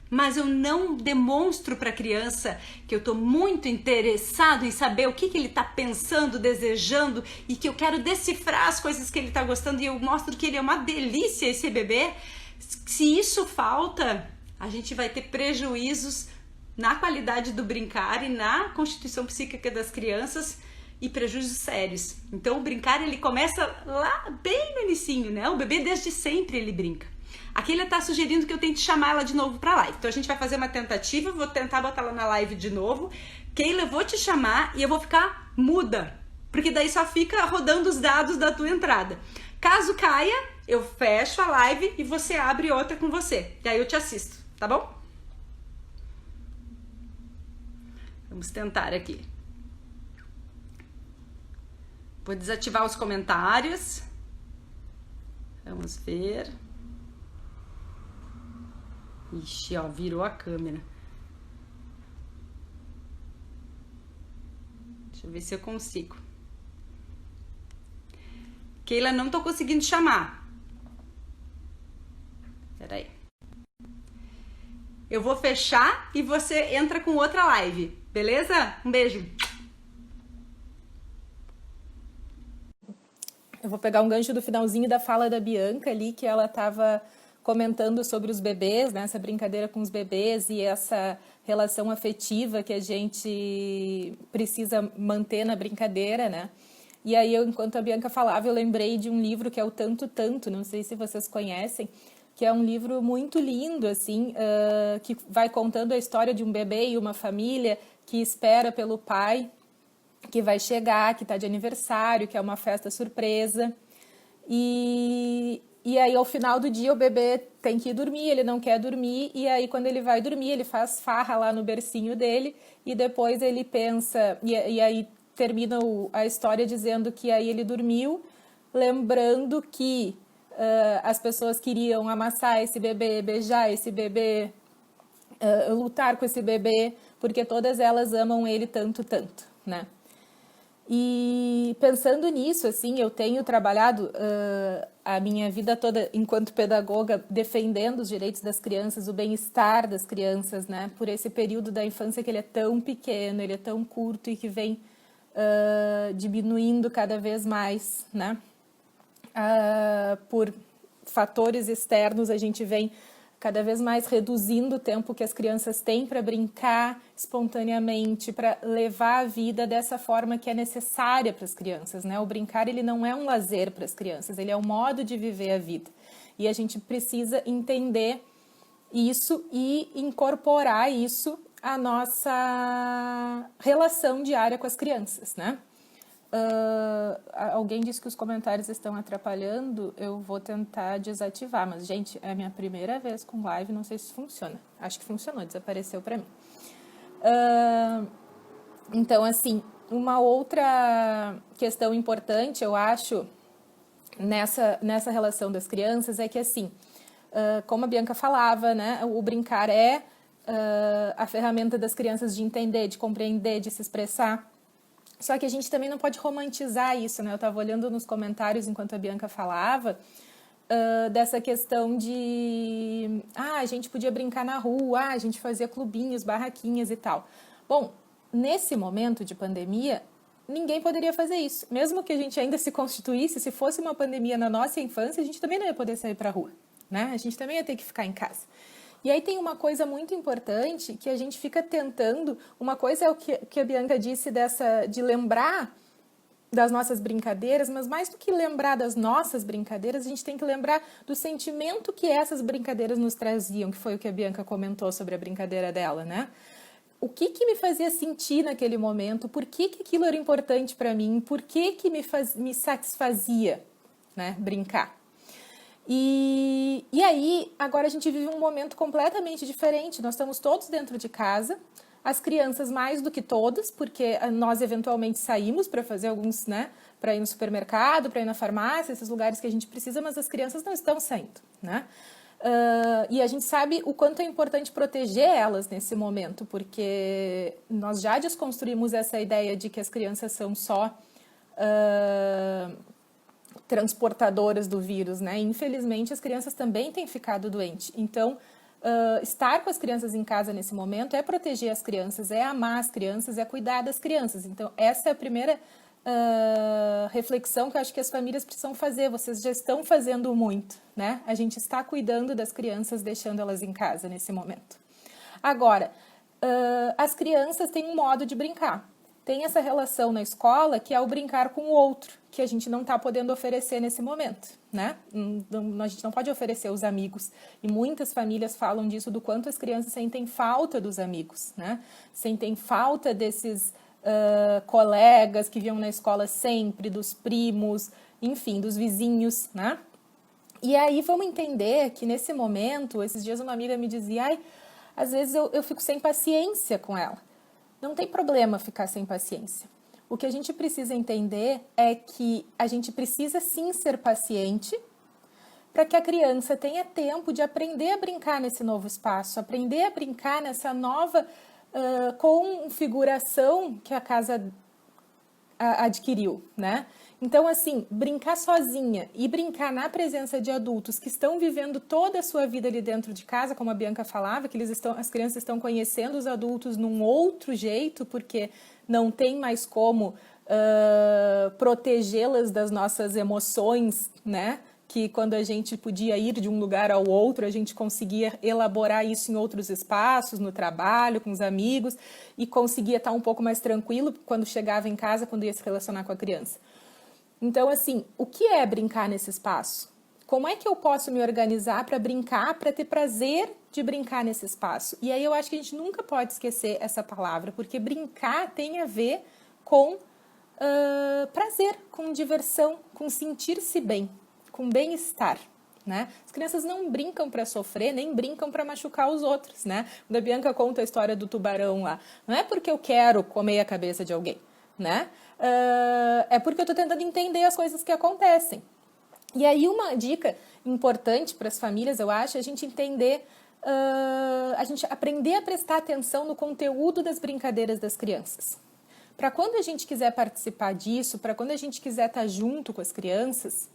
mas eu não demonstro para a criança que eu estou muito interessado em saber o que ele está pensando, desejando e que eu quero decifrar as coisas que ele está gostando e eu mostro que ele é uma delícia esse bebê. Se isso falta, a gente vai ter prejuízos na qualidade do brincar e na constituição psíquica das crianças e prejuízos sérios. Então o brincar ele começa lá bem no inicinho, né? O bebê desde sempre ele brinca. Aqui ele está sugerindo que eu tente chamar ela de novo para a live. Então a gente vai fazer uma tentativa, vou tentar botar ela na live de novo. Keila, eu vou te chamar e eu vou ficar muda, porque daí só fica rodando os dados da tua entrada. Caso caia, eu fecho a live e você abre outra com você. E aí eu te assisto, tá bom? Vamos tentar aqui. Vou desativar os comentários. Vamos ver. Ixi, ó, virou a câmera. Deixa eu ver se eu consigo. Keila, não tô conseguindo chamar. Peraí. Eu vou fechar e você entra com outra live, beleza? Um beijo. Eu vou pegar um gancho do finalzinho da fala da Bianca ali, que ela estava comentando sobre os bebês, né, essa brincadeira com os bebês e essa relação afetiva que a gente precisa manter na brincadeira, né? E aí, enquanto a Bianca falava, eu lembrei de um livro que é o Tanto Tanto, não sei se vocês conhecem, que é um livro muito lindo, assim, que vai contando a história de um bebê e uma família que espera pelo pai, que vai chegar, que está de aniversário, que é uma festa surpresa. E aí, ao final do dia, o bebê tem que ir dormir, ele não quer dormir, e aí, quando ele vai dormir, ele faz farra lá no bercinho dele, e depois ele pensa, e aí termina a história dizendo que aí ele dormiu, lembrando que as pessoas queriam amassar esse bebê, beijar esse bebê, lutar com esse bebê, porque todas elas amam ele tanto, tanto, né? E pensando nisso, assim, eu tenho trabalhado a minha vida toda enquanto pedagoga defendendo os direitos das crianças, o bem-estar das crianças, né? Por esse período da infância que ele é tão pequeno, ele é tão curto e que vem diminuindo cada vez mais, né? Por fatores externos, a gente vem cada vez mais reduzindo o tempo que as crianças têm para brincar espontaneamente, para levar a vida dessa forma que é necessária para as crianças, né? O brincar, ele não é um lazer para as crianças, ele é um modo de viver a vida. E a gente precisa entender isso e incorporar isso à nossa relação diária com as crianças, né? Alguém disse que os comentários estão atrapalhando, eu vou tentar desativar, mas, gente, é a minha primeira vez com live, não sei se funciona. Acho que funcionou, desapareceu para mim. Então, assim, uma outra questão importante, eu acho, nessa relação das crianças é que, assim, como a Bianca falava, né, o brincar é a ferramenta das crianças de entender, de compreender, de se expressar. Só que a gente também não pode romantizar isso, né? Eu estava olhando nos comentários enquanto a Bianca falava dessa questão de a gente podia brincar na rua, a gente fazia clubinhos, barraquinhas e tal. Bom, nesse momento de pandemia, ninguém poderia fazer isso. Mesmo que a gente ainda se constituísse, se fosse uma pandemia na nossa infância, a gente também não ia poder sair para a rua, né? A gente também ia ter que ficar em casa. E aí tem uma coisa muito importante que a gente fica tentando, uma coisa é o que a Bianca disse de lembrar das nossas brincadeiras, mas mais do que lembrar das nossas brincadeiras, a gente tem que lembrar do sentimento que essas brincadeiras nos traziam, que foi o que a Bianca comentou sobre a brincadeira dela, né? O que me fazia sentir naquele momento, por que aquilo era importante para mim, por que me satisfazia, né, brincar. E aí, agora a gente vive um momento completamente diferente. Nós estamos todos dentro de casa, as crianças mais do que todas, porque nós eventualmente saímos para fazer alguns, né, para ir no supermercado, para ir na farmácia, esses lugares que a gente precisa, mas as crianças não estão saindo, né? E a gente sabe o quanto é importante proteger elas nesse momento, porque nós já desconstruímos essa ideia de que as crianças são só transportadoras do vírus, né? Infelizmente, as crianças também têm ficado doentes. Então, estar com as crianças em casa nesse momento é proteger as crianças, é amar as crianças, é cuidar das crianças. Então, essa é a primeira reflexão que eu acho que as famílias precisam fazer. Vocês já estão fazendo muito, né? A gente está cuidando das crianças, deixando elas em casa nesse momento. Agora, as crianças têm um modo de brincar. Tem essa relação na escola que é o brincar com o outro, que a gente não está podendo oferecer nesse momento, né? A gente não pode oferecer os amigos. E muitas famílias falam disso, do quanto as crianças sentem falta dos amigos, né? Sentem falta desses colegas que vinham na escola sempre, dos primos, enfim, dos vizinhos, né? E aí vamos entender que nesse momento, esses dias uma amiga me dizia, às vezes eu fico sem paciência com ela. Não tem problema ficar sem paciência. O que a gente precisa entender é que a gente precisa sim ser paciente para que a criança tenha tempo de aprender a brincar nesse novo espaço, aprender a brincar nessa nova configuração que a casa adquiriu, né? Então, assim, brincar sozinha e brincar na presença de adultos que estão vivendo toda a sua vida ali dentro de casa, como a Bianca falava, que as crianças estão conhecendo os adultos num outro jeito, porque não tem mais como protegê-las das nossas emoções, né? Que quando a gente podia ir de um lugar ao outro, a gente conseguia elaborar isso em outros espaços, no trabalho, com os amigos, e conseguia estar um pouco mais tranquilo quando chegava em casa, quando ia se relacionar com a criança. Então, assim, o que é brincar nesse espaço? Como é que eu posso me organizar para brincar, para ter prazer de brincar nesse espaço? E aí eu acho que a gente nunca pode esquecer essa palavra, porque brincar tem a ver com prazer, com diversão, com sentir-se bem, com bem-estar. Né? As crianças não brincam para sofrer, nem brincam para machucar os outros, né? Quando a Bianca conta a história do tubarão lá, não é porque eu quero comer a cabeça de alguém, né? É porque eu estou tentando entender as coisas que acontecem. E aí uma dica importante para as famílias, eu acho, é a gente entender, a gente aprender a prestar atenção no conteúdo das brincadeiras das crianças. Para quando a gente quiser participar disso, para quando a gente quiser estar junto com as crianças,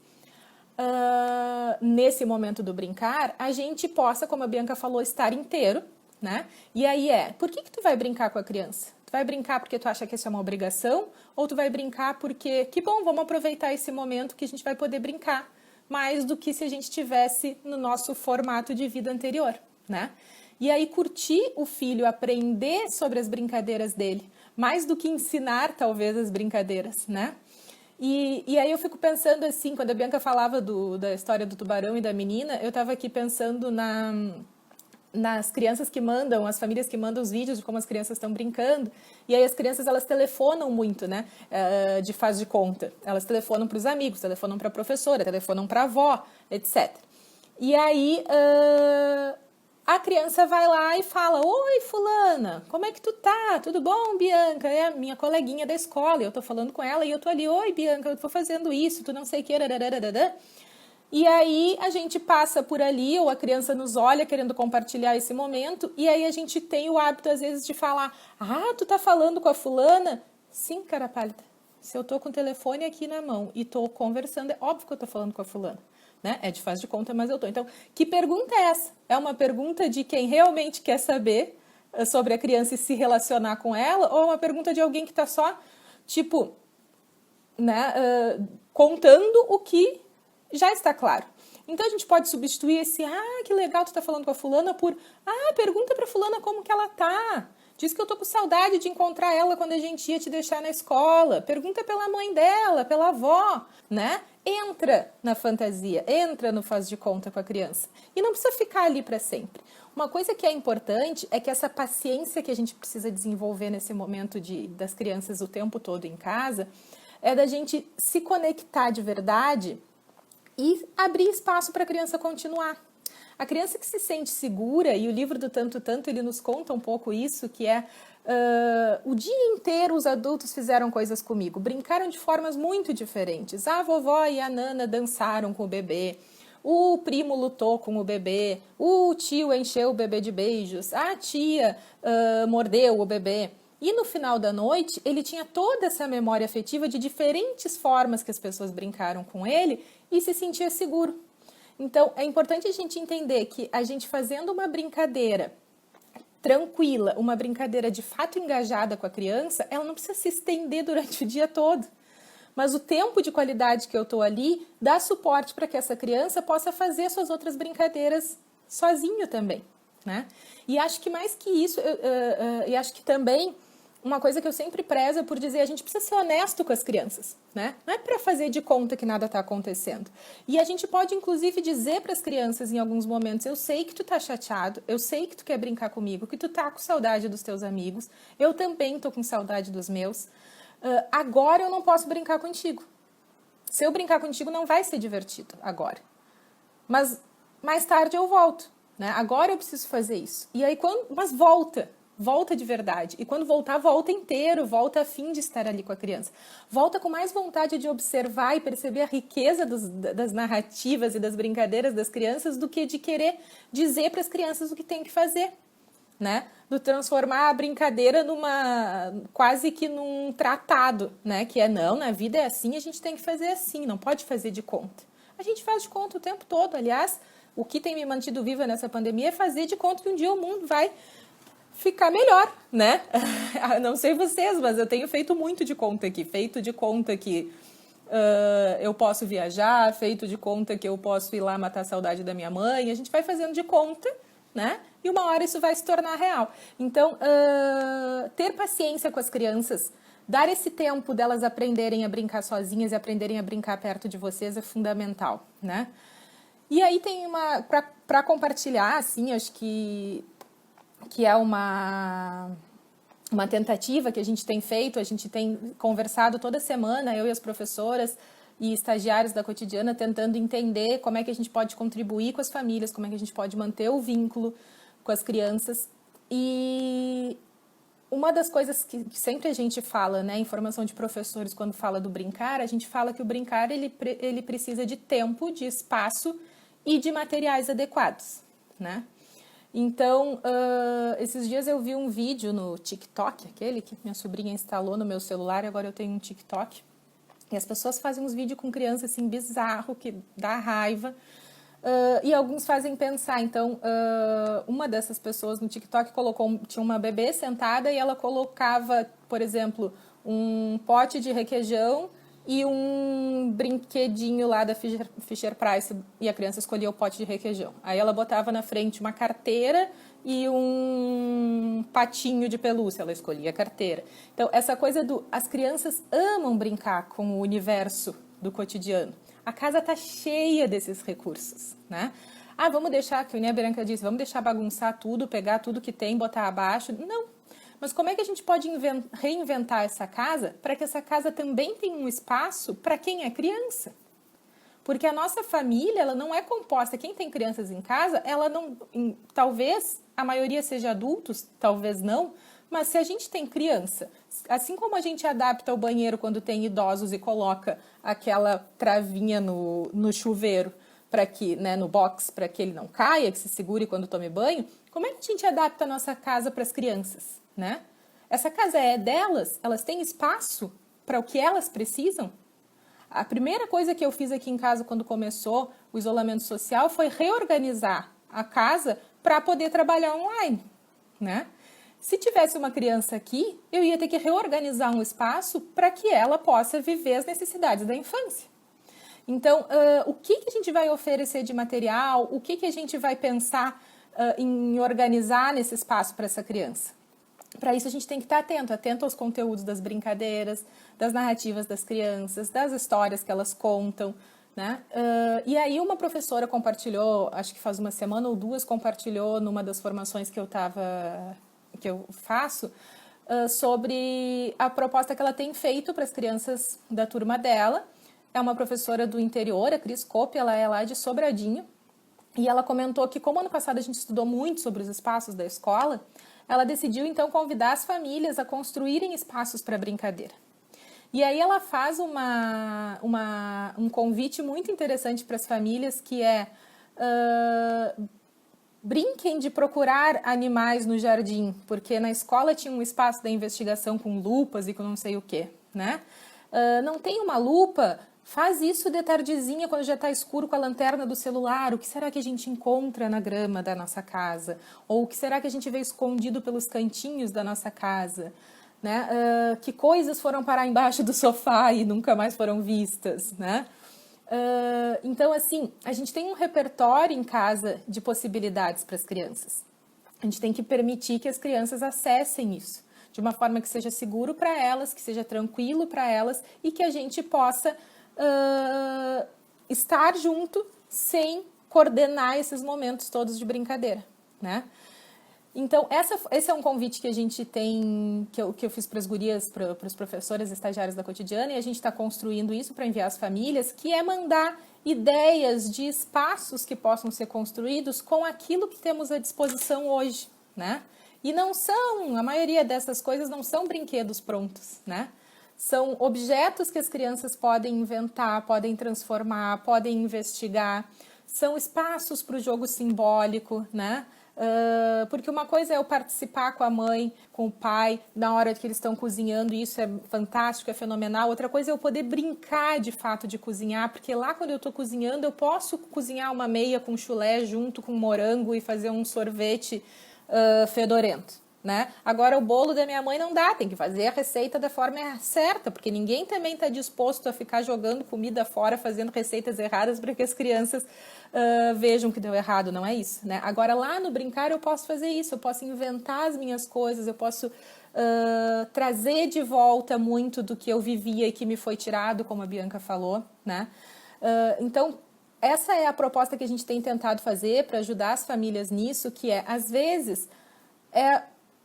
nesse momento do brincar, a gente possa, como a Bianca falou, estar inteiro, né? E aí por que tu vai brincar com a criança? Tu vai brincar porque tu acha que isso é uma obrigação? Ou tu vai brincar porque, que bom, vamos aproveitar esse momento que a gente vai poder brincar, mais do que se a gente estivesse no nosso formato de vida anterior, né? E aí curtir o filho, aprender sobre as brincadeiras dele, mais do que ensinar, talvez, as brincadeiras, né? E aí eu fico pensando assim, quando a Bianca falava da história do tubarão e da menina, eu estava aqui pensando nas crianças que mandam, as famílias que mandam os vídeos de como as crianças estão brincando, e aí as crianças, elas telefonam muito, né, de faz de conta. Elas telefonam para os amigos, telefonam para a professora, telefonam para a avó, etc. E aí a criança vai lá e fala: oi, fulana, como é que tu tá? Tudo bom, Bianca? É a minha coleguinha da escola, eu tô falando com ela e eu tô ali: oi, Bianca, eu tô fazendo isso, tu não sei o que, rarararara. E aí a gente passa por ali, ou a criança nos olha querendo compartilhar esse momento, e aí a gente tem o hábito, às vezes, de falar: ah, tu tá falando com a fulana? Sim, cara pálida. Se eu tô com o telefone aqui na mão e tô conversando, é óbvio que eu tô falando com a fulana. Né? É de faz de conta, mas eu tô. Então, que pergunta é essa? É uma pergunta de quem realmente quer saber sobre a criança e se relacionar com ela, ou é uma pergunta de alguém que tá só, tipo, né, contando o que já está claro. Então, a gente pode substituir esse: ah, que legal, tu tá falando com a fulana, por: ah, pergunta pra fulana como que ela tá. Diz que eu tô com saudade de encontrar ela quando a gente ia te deixar na escola. Pergunta pela mãe dela, pela avó, né? Entra na fantasia, entra no faz de conta com a criança. E não precisa ficar ali para sempre. Uma coisa que é importante é que essa paciência que a gente precisa desenvolver nesse momento das crianças o tempo todo em casa, é da gente se conectar de verdade e abrir espaço para a criança continuar. A criança que se sente segura, e o livro do Tanto Tanto, ele nos conta um pouco isso, que é: o dia inteiro os adultos fizeram coisas comigo, brincaram de formas muito diferentes. A vovó e a nana dançaram com o bebê, o primo lutou com o bebê, o tio encheu o bebê de beijos, a tia mordeu o bebê. E no final da noite, ele tinha toda essa memória afetiva de diferentes formas que as pessoas brincaram com ele e se sentia seguro. Então, é importante a gente entender que a gente fazendo uma brincadeira tranquila, uma brincadeira de fato engajada com a criança, ela não precisa se estender durante o dia todo. Mas o tempo de qualidade que eu estou ali dá suporte para que essa criança possa fazer suas outras brincadeiras sozinho também, né? E acho que mais que isso, e acho que também uma coisa que eu sempre prezo é por dizer: a gente precisa ser honesto com as crianças, né? Não é para fazer de conta que nada está acontecendo. E a gente pode, inclusive, dizer para as crianças em alguns momentos: eu sei que tu tá chateado, eu sei que tu quer brincar comigo, que tu tá com saudade dos teus amigos, eu também tô com saudade dos meus. Agora eu não posso brincar contigo. Se eu brincar contigo, não vai ser divertido agora. Mas mais tarde eu volto, né? Agora eu preciso fazer isso. E aí, mas volta de verdade. E quando voltar, volta inteiro, volta a fim de estar ali com a criança. Volta com mais vontade de observar e perceber a riqueza das narrativas e das brincadeiras das crianças do que de querer dizer para as crianças o que tem que fazer, né? Do transformar a brincadeira quase que num tratado, né? Que é: não, na vida é assim, a gente tem que fazer assim, não pode fazer de conta. A gente faz de conta o tempo todo. Aliás, o que tem me mantido viva nessa pandemia é fazer de conta que um dia o mundo vai ficar melhor, né? Não sei vocês, mas eu tenho feito muito de conta aqui. Feito de conta que eu posso viajar, feito de conta que eu posso ir lá matar a saudade da minha mãe. A gente vai fazendo de conta, né? E uma hora isso vai se tornar real. Então, ter paciência com as crianças dar esse tempo delas aprenderem a brincar sozinhas e aprenderem a brincar perto de vocês é fundamental, né? E aí tem para compartilhar, assim, acho que é uma tentativa que a gente tem feito, a gente tem conversado toda semana, eu e as professoras e estagiários da Cotidiana, tentando entender como é que a gente pode contribuir com as famílias, como é que a gente pode manter o vínculo com as crianças. E uma das coisas que sempre a gente fala, né, em formação de professores, quando fala do brincar, a gente fala que o brincar ele precisa de tempo, de espaço e de materiais adequados, né? Então, esses dias eu vi um vídeo no TikTok, aquele que minha sobrinha instalou no meu celular, e agora eu tenho um TikTok, e as pessoas fazem uns vídeos com criança assim, bizarro, que dá raiva, e alguns fazem pensar. Então, uma dessas pessoas no TikTok tinha uma bebê sentada e ela colocava, por exemplo, um pote de requeijão e um brinquedinho lá da Fisher-Price, e a criança escolhia o pote de requeijão. Aí ela botava na frente uma carteira e um patinho de pelúcia, ela escolhia a carteira. Então, essa coisa as crianças amam brincar com o universo do cotidiano. A casa está cheia desses recursos, né? Vamos deixar, que a Bianca disse, vamos deixar bagunçar tudo, pegar tudo que tem, botar abaixo. Não. Mas como é que a gente pode reinventar essa casa para que essa casa também tenha um espaço para quem é criança? Porque a nossa família, ela não é composta, quem tem crianças em casa, ela não, talvez a maioria seja adultos, talvez não, mas se a gente tem criança, assim como a gente adapta o banheiro quando tem idosos e coloca aquela travinha no chuveiro, para que, né, no box, para que ele não caia, que se segure quando tome banho, como é que a gente adapta a nossa casa para as crianças, né? Essa casa é delas, elas têm espaço para o que elas precisam. A primeira coisa que eu fiz aqui em casa quando começou o isolamento social foi reorganizar a casa para poder trabalhar online, né? Se tivesse uma criança aqui, eu ia ter que reorganizar um espaço para que ela possa viver as necessidades da infância. Então, o que a gente vai oferecer de material, o que a gente vai pensar em organizar nesse espaço para essa criança? Para isso a gente tem que estar atento aos conteúdos das brincadeiras, das narrativas das crianças, das histórias que elas contam, né? E aí uma professora compartilhou, acho que faz uma semana ou duas, compartilhou numa das formações que eu faço, sobre a proposta que ela tem feito para as crianças da turma dela. É uma professora do interior, a Cris Cope, ela é lá de Sobradinho, e ela comentou que, como ano passado a gente estudou muito sobre os espaços da escola, ela decidiu então convidar as famílias a construírem espaços para brincadeira. E aí ela faz um convite muito interessante para as famílias, que é brinquem de procurar animais no jardim, porque na escola tinha um espaço da investigação com lupas e com não sei o quê, né? Não tem uma lupa? Faz isso de tardezinha, quando já está escuro, com a lanterna do celular. O que será que a gente encontra na grama da nossa casa? Ou o que será que a gente vê escondido pelos cantinhos da nossa casa? Né? Que coisas foram parar embaixo do sofá e nunca mais foram vistas, né? Então, assim, a gente tem um repertório em casa de possibilidades para as crianças. A gente tem que permitir que as crianças acessem isso de uma forma que seja seguro para elas, que seja tranquilo para elas e que a gente possa estar junto sem coordenar esses momentos todos de brincadeira, né? Então, esse é um convite que a gente tem, que eu fiz para as gurias, para os professores estagiários da Cotidiana, e a gente está construindo isso para enviar às famílias, que é mandar ideias de espaços que possam ser construídos com aquilo que temos à disposição hoje, né? E a maioria dessas coisas não são brinquedos prontos, né? São objetos que as crianças podem inventar, podem transformar, podem investigar. São espaços para o jogo simbólico, né? Porque uma coisa é eu participar com a mãe, com o pai, na hora que eles estão cozinhando, e isso é fantástico, é fenomenal. Outra coisa é eu poder brincar de fato de cozinhar, porque lá quando eu estou cozinhando, eu posso cozinhar uma meia com chulé junto com morango e fazer um sorvete fedorento. Né? Agora o bolo da minha mãe não dá, tem que fazer a receita da forma certa, porque ninguém também está disposto a ficar jogando comida fora, fazendo receitas erradas para que as crianças vejam que deu errado, não é isso, né? Agora lá no brincar eu posso fazer isso, eu posso inventar as minhas coisas, eu posso trazer de volta muito do que eu vivia e que me foi tirado, como a Bianca falou, né? Então, essa é a proposta que a gente tem tentado fazer para ajudar as famílias nisso, que é, às vezes,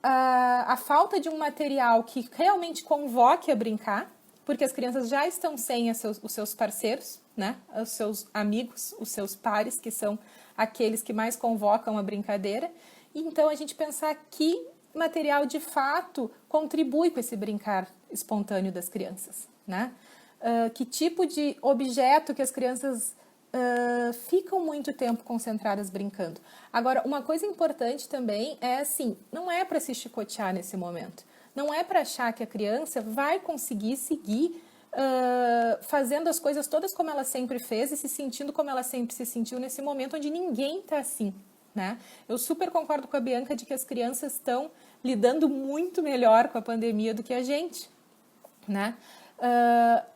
a falta de um material que realmente convoque a brincar, porque as crianças já estão sem os seus parceiros, né? Os seus amigos, os seus pares, que são aqueles que mais convocam a brincadeira. E então a gente pensar que material de fato contribui com esse brincar espontâneo das crianças, né? Que tipo de objeto que as crianças ficam muito tempo concentradas brincando. Agora, uma coisa importante também é assim, não é para se chicotear nesse momento. Não é para achar que a criança vai conseguir seguir fazendo as coisas todas como ela sempre fez e se sentindo como ela sempre se sentiu nesse momento onde ninguém está assim, né? Eu super concordo com a Bianca de que as crianças estão lidando muito melhor com a pandemia do que a gente, né?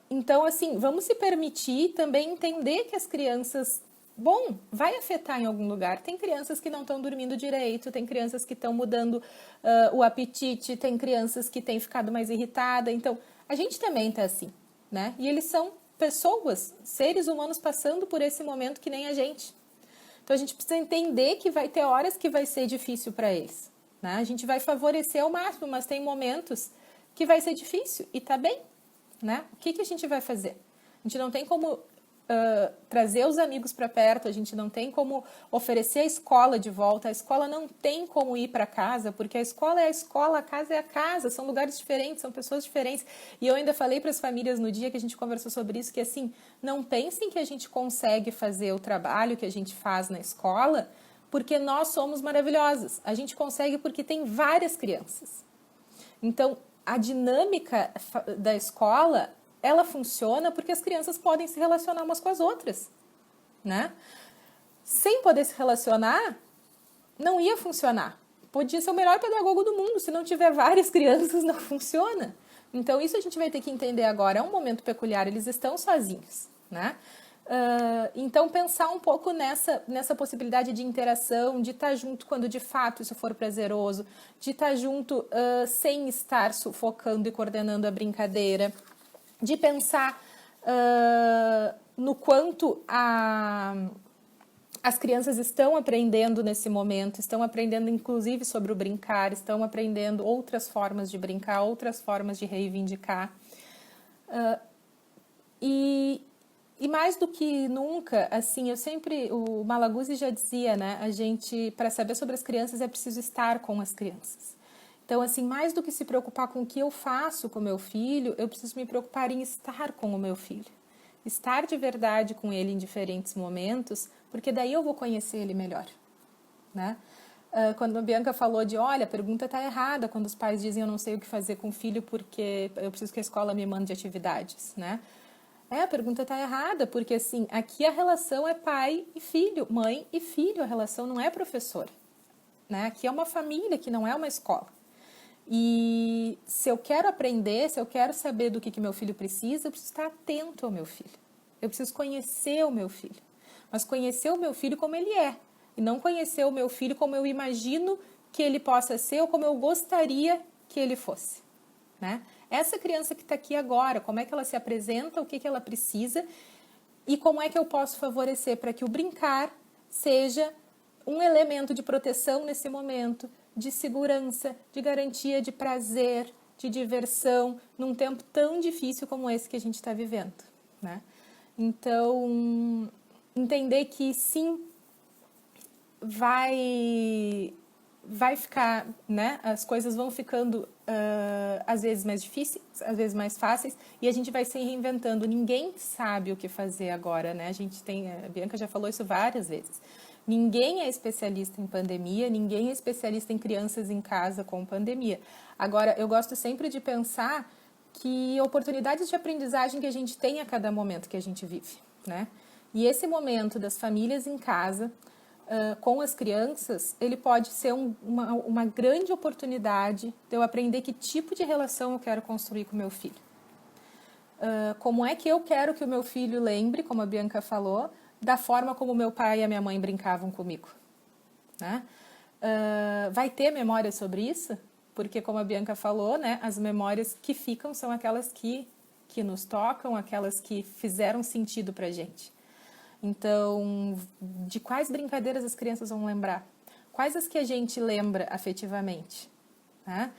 Então, assim, vamos se permitir também entender que as crianças, vai afetar em algum lugar. Tem crianças que não estão dormindo direito, tem crianças que estão mudando o apetite, tem crianças que têm ficado mais irritada. Então, a gente também está assim, né? E eles são pessoas, seres humanos passando por esse momento que nem a gente. Então, a gente precisa entender que vai ter horas que vai ser difícil para eles, né? A gente vai favorecer ao máximo, mas tem momentos que vai ser difícil e tá bem, né? O que a gente vai fazer? A gente não tem como trazer os amigos para perto, a gente não tem como oferecer a escola de volta, a escola não tem como ir para casa, porque a escola é a escola, a casa é a casa, são lugares diferentes, são pessoas diferentes. E eu ainda falei para as famílias no dia que a gente conversou sobre isso, que assim, não pensem que a gente consegue fazer o trabalho que a gente faz na escola porque nós somos maravilhosas. A gente consegue porque tem várias crianças. Então, a dinâmica da escola, ela funciona porque as crianças podem se relacionar umas com as outras, né? Sem poder se relacionar, não ia funcionar. Podia ser o melhor pedagogo do mundo, se não tiver várias crianças, não funciona. Então, isso a gente vai ter que entender agora. É um momento peculiar, eles estão sozinhos, né? Então, pensar um pouco nessa possibilidade de interação, de estar junto quando de fato isso for prazeroso, de estar junto sem estar sufocando e coordenando a brincadeira, de pensar no quanto as crianças estão aprendendo nesse momento, estão aprendendo inclusive sobre o brincar, estão aprendendo outras formas de brincar, outras formas de reivindicar. E mais do que nunca, assim, o Malaguzzi já dizia, né, a gente, para saber sobre as crianças, é preciso estar com as crianças. Então, assim, mais do que se preocupar com o que eu faço com o meu filho, eu preciso me preocupar em estar com o meu filho. Estar de verdade com ele em diferentes momentos, porque daí eu vou conhecer ele melhor, né? Quando a Bianca falou de, olha, a pergunta está errada, quando os pais dizem eu não sei o que fazer com o filho porque eu preciso que a escola me mande atividades, né? A pergunta está errada, porque assim, aqui a relação é pai e filho, mãe e filho, a relação não é professor, né? Aqui é uma família, que não é uma escola. E se eu quero aprender, se eu quero saber do que meu filho precisa, eu preciso estar atento ao meu filho. Eu preciso conhecer o meu filho. Mas conhecer o meu filho como ele é. E não conhecer o meu filho como eu imagino que ele possa ser ou como eu gostaria que ele fosse, né? Essa criança que está aqui agora, como é que ela se apresenta, o que ela precisa e como é que eu posso favorecer para que o brincar seja um elemento de proteção nesse momento, de segurança, de garantia de prazer, de diversão, num tempo tão difícil como esse que a gente está vivendo, né? Então, entender que sim, vai ficar, né? As coisas vão ficando às vezes mais difíceis, às vezes mais fáceis, e a gente vai se reinventando. Ninguém sabe o que fazer agora, né? A Bianca já falou isso várias vezes. Ninguém é especialista em pandemia, ninguém é especialista em crianças em casa com pandemia. Agora, eu gosto sempre de pensar que oportunidades de aprendizagem que a gente tem a cada momento que a gente vive, né? E esse momento das famílias em casa, com as crianças, ele pode ser uma grande oportunidade de eu aprender que tipo de relação eu quero construir com o meu filho. Como é que eu quero que o meu filho lembre, como a Bianca falou, da forma como meu pai e a minha mãe brincavam comigo, né? Vai ter memória sobre isso? porque como a Bianca falou, né, as memórias que ficam são aquelas que nos tocam, aquelas que fizeram sentido pra gente. Então, de quais brincadeiras as crianças vão lembrar? Quais as que a gente lembra afetivamente? Né?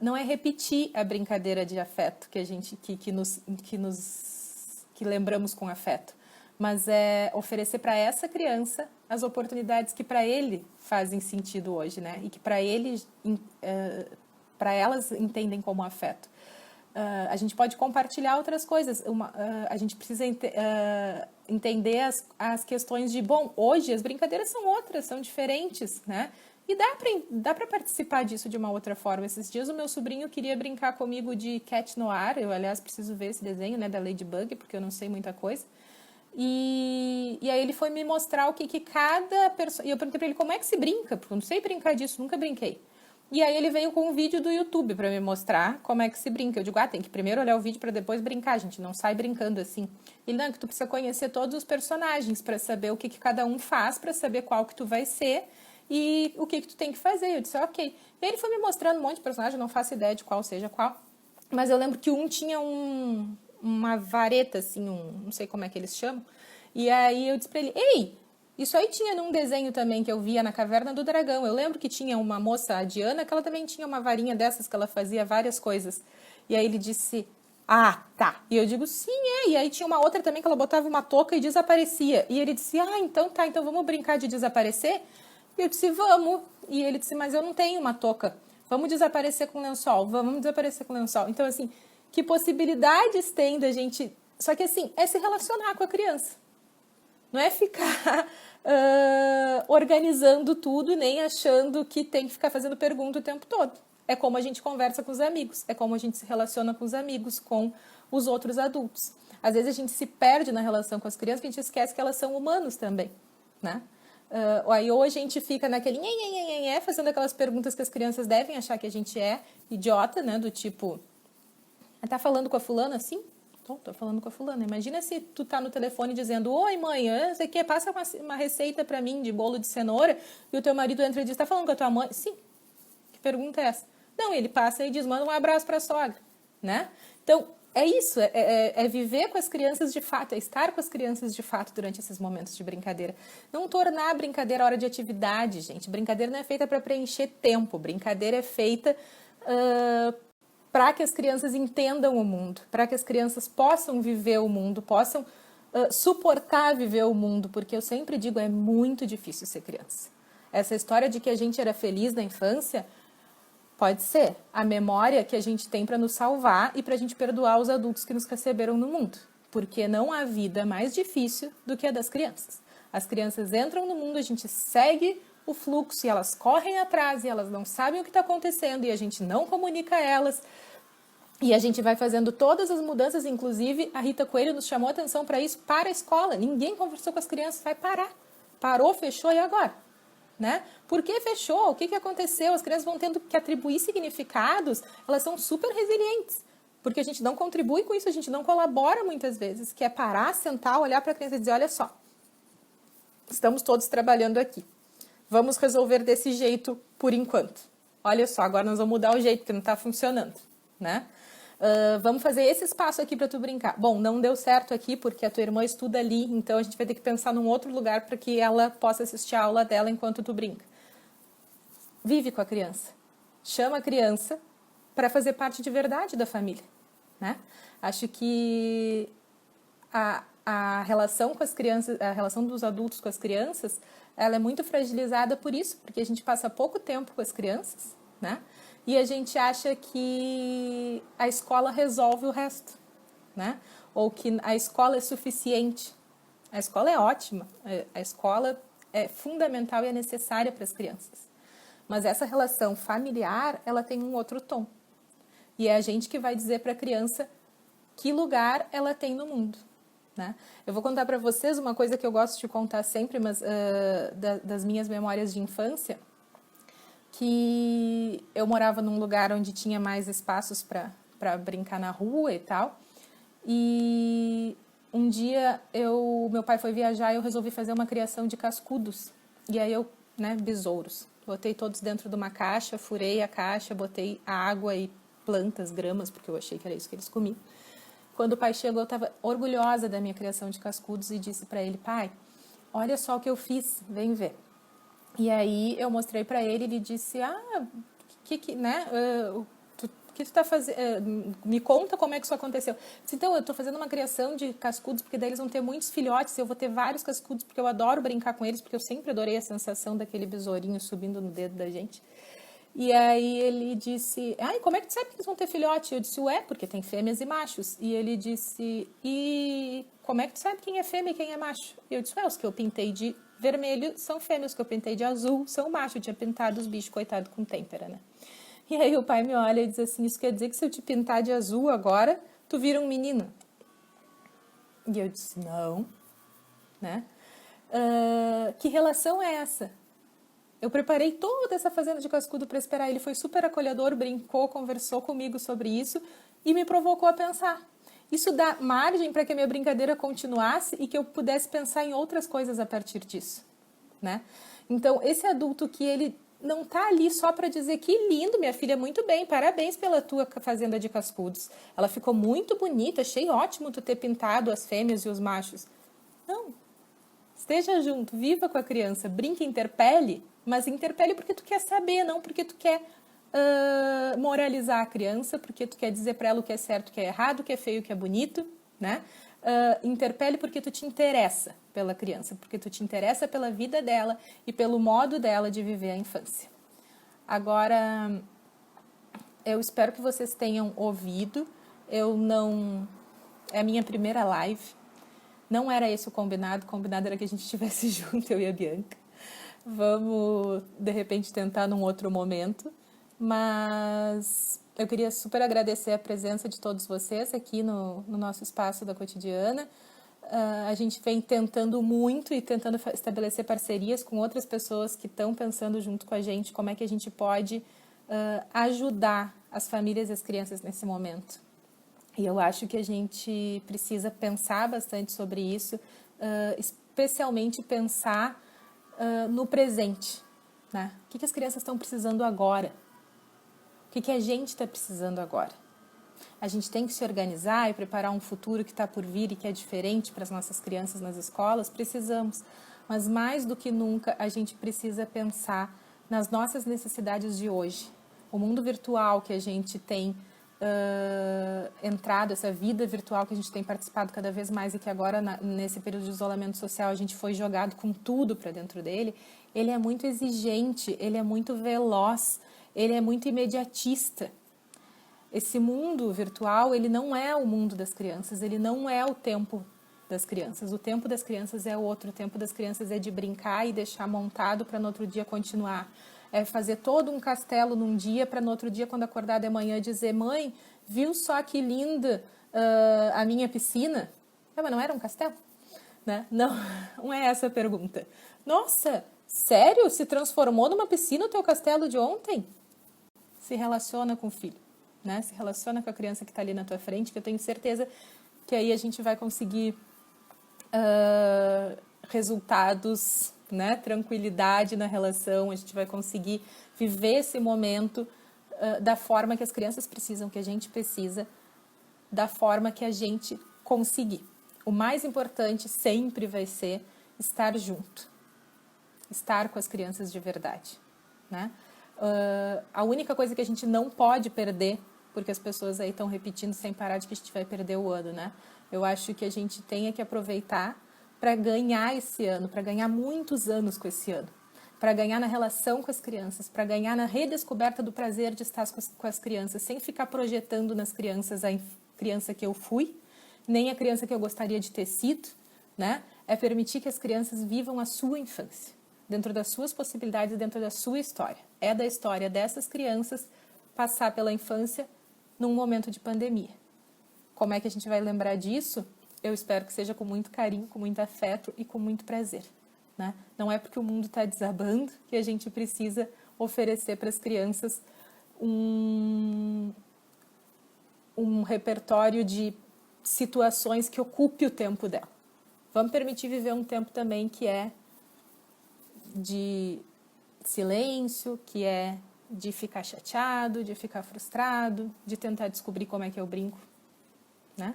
Não é repetir a brincadeira de afeto que a gente que lembramos com afeto, mas é oferecer para essa criança as oportunidades que para ele fazem sentido hoje, né? E que para ele, para elas entendem como afeto. A gente pode compartilhar outras coisas. A gente precisa entender as questões de, bom, hoje as brincadeiras são outras, são diferentes, né? E dá para participar disso de uma outra forma. Esses dias o meu sobrinho queria brincar comigo de Cat Noir. Eu, aliás, preciso ver esse desenho, né, da Ladybug, porque eu não sei muita coisa. E aí ele foi me mostrar o que cada pessoa... E eu perguntei para ele, como é que se brinca? Porque eu não sei brincar disso, nunca brinquei. E aí ele veio com um vídeo do YouTube para me mostrar como é que se brinca. Eu digo, tem que primeiro olhar o vídeo para depois brincar, a gente não sai brincando assim. Ele, não, que tu precisa conhecer todos os personagens para saber o que cada um faz, para saber qual que tu vai ser e o que tu tem que fazer. Eu disse, ok. E aí ele foi me mostrando um monte de personagem, eu não faço ideia de qual seja qual. Mas eu lembro que um tinha uma vareta, assim, não sei como é que eles chamam. E aí eu disse para ele, ei... Isso aí tinha num desenho também que eu via na Caverna do Dragão. Eu lembro que tinha uma moça, a Diana, que ela também tinha uma varinha dessas que ela fazia várias coisas. E aí ele disse, tá. E eu digo, sim, é. E aí tinha uma outra também que ela botava uma touca e desaparecia. E ele disse, então tá, então vamos brincar de desaparecer? E eu disse, vamos. E ele disse, mas eu não tenho uma touca. Vamos desaparecer com lençol, vamos desaparecer com lençol. Então, assim, que possibilidades tem da gente... Só que, assim, é se relacionar com a criança. Não é ficar organizando tudo, nem achando que tem que ficar fazendo pergunta o tempo todo. É como a gente conversa com os amigos, é como a gente se relaciona com os amigos, com os outros adultos. Às vezes a gente se perde na relação com as crianças, que a gente esquece que elas são humanos também, né? Aí ou a gente fica naquele fazendo aquelas perguntas que as crianças devem achar que a gente é idiota, né? Do tipo, tá falando com a fulana assim? Tô falando com a fulana. Imagina se tu tá no telefone dizendo, oi mãe, você quer passa uma receita pra mim de bolo de cenoura, e o teu marido entra e diz, tá falando com a tua mãe? Sim. Que pergunta é essa? Não, ele passa e diz, manda um abraço pra sogra, né? Então, é isso, é viver com as crianças de fato, é estar com as crianças de fato durante esses momentos de brincadeira. Não tornar a brincadeira hora de atividade, gente. Brincadeira não é feita para preencher tempo, brincadeira é feita... para que as crianças entendam o mundo, para que as crianças possam viver o mundo, possam suportar viver o mundo, porque eu sempre digo, é muito difícil ser criança. Essa história de que a gente era feliz na infância, pode ser a memória que a gente tem para nos salvar e para a gente perdoar os adultos que nos receberam no mundo, porque não há vida mais difícil do que a das crianças. As crianças entram no mundo, a gente segue o fluxo e elas correm atrás e elas não sabem o que está acontecendo e a gente não comunica a elas e a gente vai fazendo todas as mudanças, inclusive a Rita Coelho nos chamou a atenção para isso, para a escola, ninguém conversou com as crianças, vai parar, parou, fechou e agora? Né? Por que fechou? O que aconteceu? As crianças vão tendo que atribuir significados, elas são super resilientes, porque a gente não contribui com isso, a gente não colabora muitas vezes, que é parar, sentar, olhar para a criança e dizer, olha só, estamos todos trabalhando aqui. Vamos resolver desse jeito por enquanto. Olha só, agora nós vamos mudar o jeito, porque não está funcionando, né? Vamos fazer esse espaço aqui para tu brincar. Bom, não deu certo aqui porque a tua irmã estuda ali, então a gente vai ter que pensar num outro lugar para que ela possa assistir a aula dela enquanto tu brinca. Vive com a criança. Chama a criança para fazer parte de verdade da família, né? Acho que a relação com as crianças, a relação dos adultos com as crianças, ela é muito fragilizada por isso, porque a gente passa pouco tempo com as crianças, né? E a gente acha que a escola resolve o resto, né? Ou que a escola é suficiente. A escola é ótima, a escola é fundamental e é necessária para as crianças. Mas essa relação familiar, ela tem um outro tom. E é a gente que vai dizer para a criança que lugar ela tem no mundo, né? Eu vou contar para vocês uma coisa que eu gosto de contar sempre, mas das minhas memórias de infância, que eu morava num lugar onde tinha mais espaços para brincar na rua e tal. E um dia meu pai foi viajar e eu resolvi fazer uma criação de cascudos. E aí besouros. botei todos dentro de uma caixa, furei a caixa, botei água e plantas, gramas, porque eu achei que era isso que eles comiam. Quando o pai chegou, eu estava orgulhosa da minha criação de cascudos e disse para ele: pai, olha só o que eu fiz, vem ver. E aí eu mostrei para ele, ele disse: né? O que tu tá fazendo? Me conta como é que isso aconteceu. Eu disse, então, eu estou fazendo uma criação de cascudos, porque daí eles vão ter muitos filhotes, eu vou ter vários cascudos, porque eu adoro brincar com eles, porque eu sempre adorei a sensação daquele besourinho subindo no dedo da gente. E aí ele disse, e como é que tu sabe que eles vão ter filhote? Eu disse, porque tem fêmeas e machos. E ele disse, e como é que tu sabe quem é fêmea e quem é macho? E eu disse, os que eu pintei de vermelho são fêmeas, os que eu pintei de azul são machos. Eu tinha pintado os bichos, coitado, com têmpera, né? E aí o pai me olha e diz assim, isso quer dizer que se eu te pintar de azul agora, tu vira um menino? E eu disse, não, né? Que relação é essa? Eu preparei toda essa fazenda de cascudo para esperar. Ele foi super acolhedor, brincou, conversou comigo sobre isso e me provocou a pensar. Isso dá margem para que a minha brincadeira continuasse e que eu pudesse pensar em outras coisas a partir disso, né? Então, esse adulto que ele não tá ali só para dizer que lindo, minha filha, muito bem, parabéns pela tua fazenda de cascudos. Ela ficou muito bonita, achei ótimo tu ter pintado as fêmeas e os machos. Não. Esteja junto, viva com a criança, brinque, interpele, mas interpele porque tu quer saber, não porque tu quer moralizar a criança, porque tu quer dizer para ela o que é certo, o que é errado, o que é feio, o que é bonito, né? Interpele porque tu te interessa pela criança, porque tu te interessa pela vida dela e pelo modo dela de viver a infância. Agora, eu espero que vocês tenham ouvido. É a minha primeira live. Não era esse o combinado era que a gente estivesse junto, eu e a Bianca. Vamos, de repente, tentar num outro momento. Mas eu queria super agradecer a presença de todos vocês aqui no nosso espaço da Cotidiana. A gente vem tentando muito e tentando estabelecer parcerias com outras pessoas que estão pensando junto com a gente como é que a gente pode ajudar as famílias e as crianças nesse momento. E eu acho que a gente precisa pensar bastante sobre isso, especialmente pensar no presente, né? O que as crianças estão precisando agora? O que a gente está precisando agora? A gente tem que se organizar e preparar um futuro que está por vir e que é diferente para as nossas crianças nas escolas? Precisamos. Mas mais do que nunca, a gente precisa pensar nas nossas necessidades de hoje. O mundo virtual que a gente tem entrado, essa vida virtual que a gente tem participado cada vez mais e que agora, nesse período de isolamento social, a gente foi jogado com tudo para dentro dele, ele é muito exigente, ele é muito veloz, ele é muito imediatista. Esse mundo virtual, ele não é o mundo das crianças, ele não é o tempo das crianças. O tempo das crianças é outro, o tempo das crianças é de brincar e deixar montado para no outro dia continuar. É fazer todo um castelo num dia para no outro dia, quando acordar de manhã, dizer: mãe, viu só que linda a minha piscina? Mas não era um castelo? Né? Não é essa a pergunta. Nossa, sério? Se transformou numa piscina o teu castelo de ontem? Se relaciona com o filho, né? Se relaciona com a criança que está ali na tua frente, que eu tenho certeza que aí a gente vai conseguir resultados, né? Tranquilidade na relação, a gente vai conseguir viver esse momento da forma que as crianças precisam, que a gente precisa, da forma que a gente conseguir. O mais importante sempre vai ser estar junto, estar com as crianças de verdade, né? A única coisa que a gente não pode perder, porque as pessoas aí estão repetindo sem parar de que a gente vai perder o ano, né? Eu acho que a gente tem que aproveitar para ganhar esse ano, para ganhar muitos anos com esse ano, para ganhar na relação com as crianças, para ganhar na redescoberta do prazer de estar com as crianças, sem ficar projetando nas crianças a criança que eu fui, nem a criança que eu gostaria de ter sido, né? É permitir que as crianças vivam a sua infância, dentro das suas possibilidades, dentro da sua história. É da história dessas crianças passar pela infância num momento de pandemia. Como é que a gente vai lembrar disso? Eu espero que seja com muito carinho, com muito afeto e com muito prazer, né? Não é porque o mundo está desabando que a gente precisa oferecer para as crianças um repertório de situações que ocupe o tempo dela. Vamos permitir viver um tempo também que é de silêncio, que é de ficar chateado, de ficar frustrado, de tentar descobrir como é que eu brinco, né?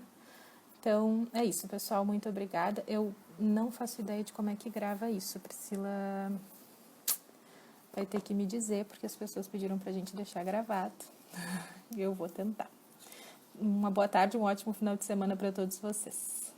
Então, é isso, pessoal. Muito obrigada. Eu não faço ideia de como é que grava isso. Priscila vai ter que me dizer, porque as pessoas pediram pra gente deixar gravado. E eu vou tentar. Uma boa tarde, um ótimo final de semana para todos vocês.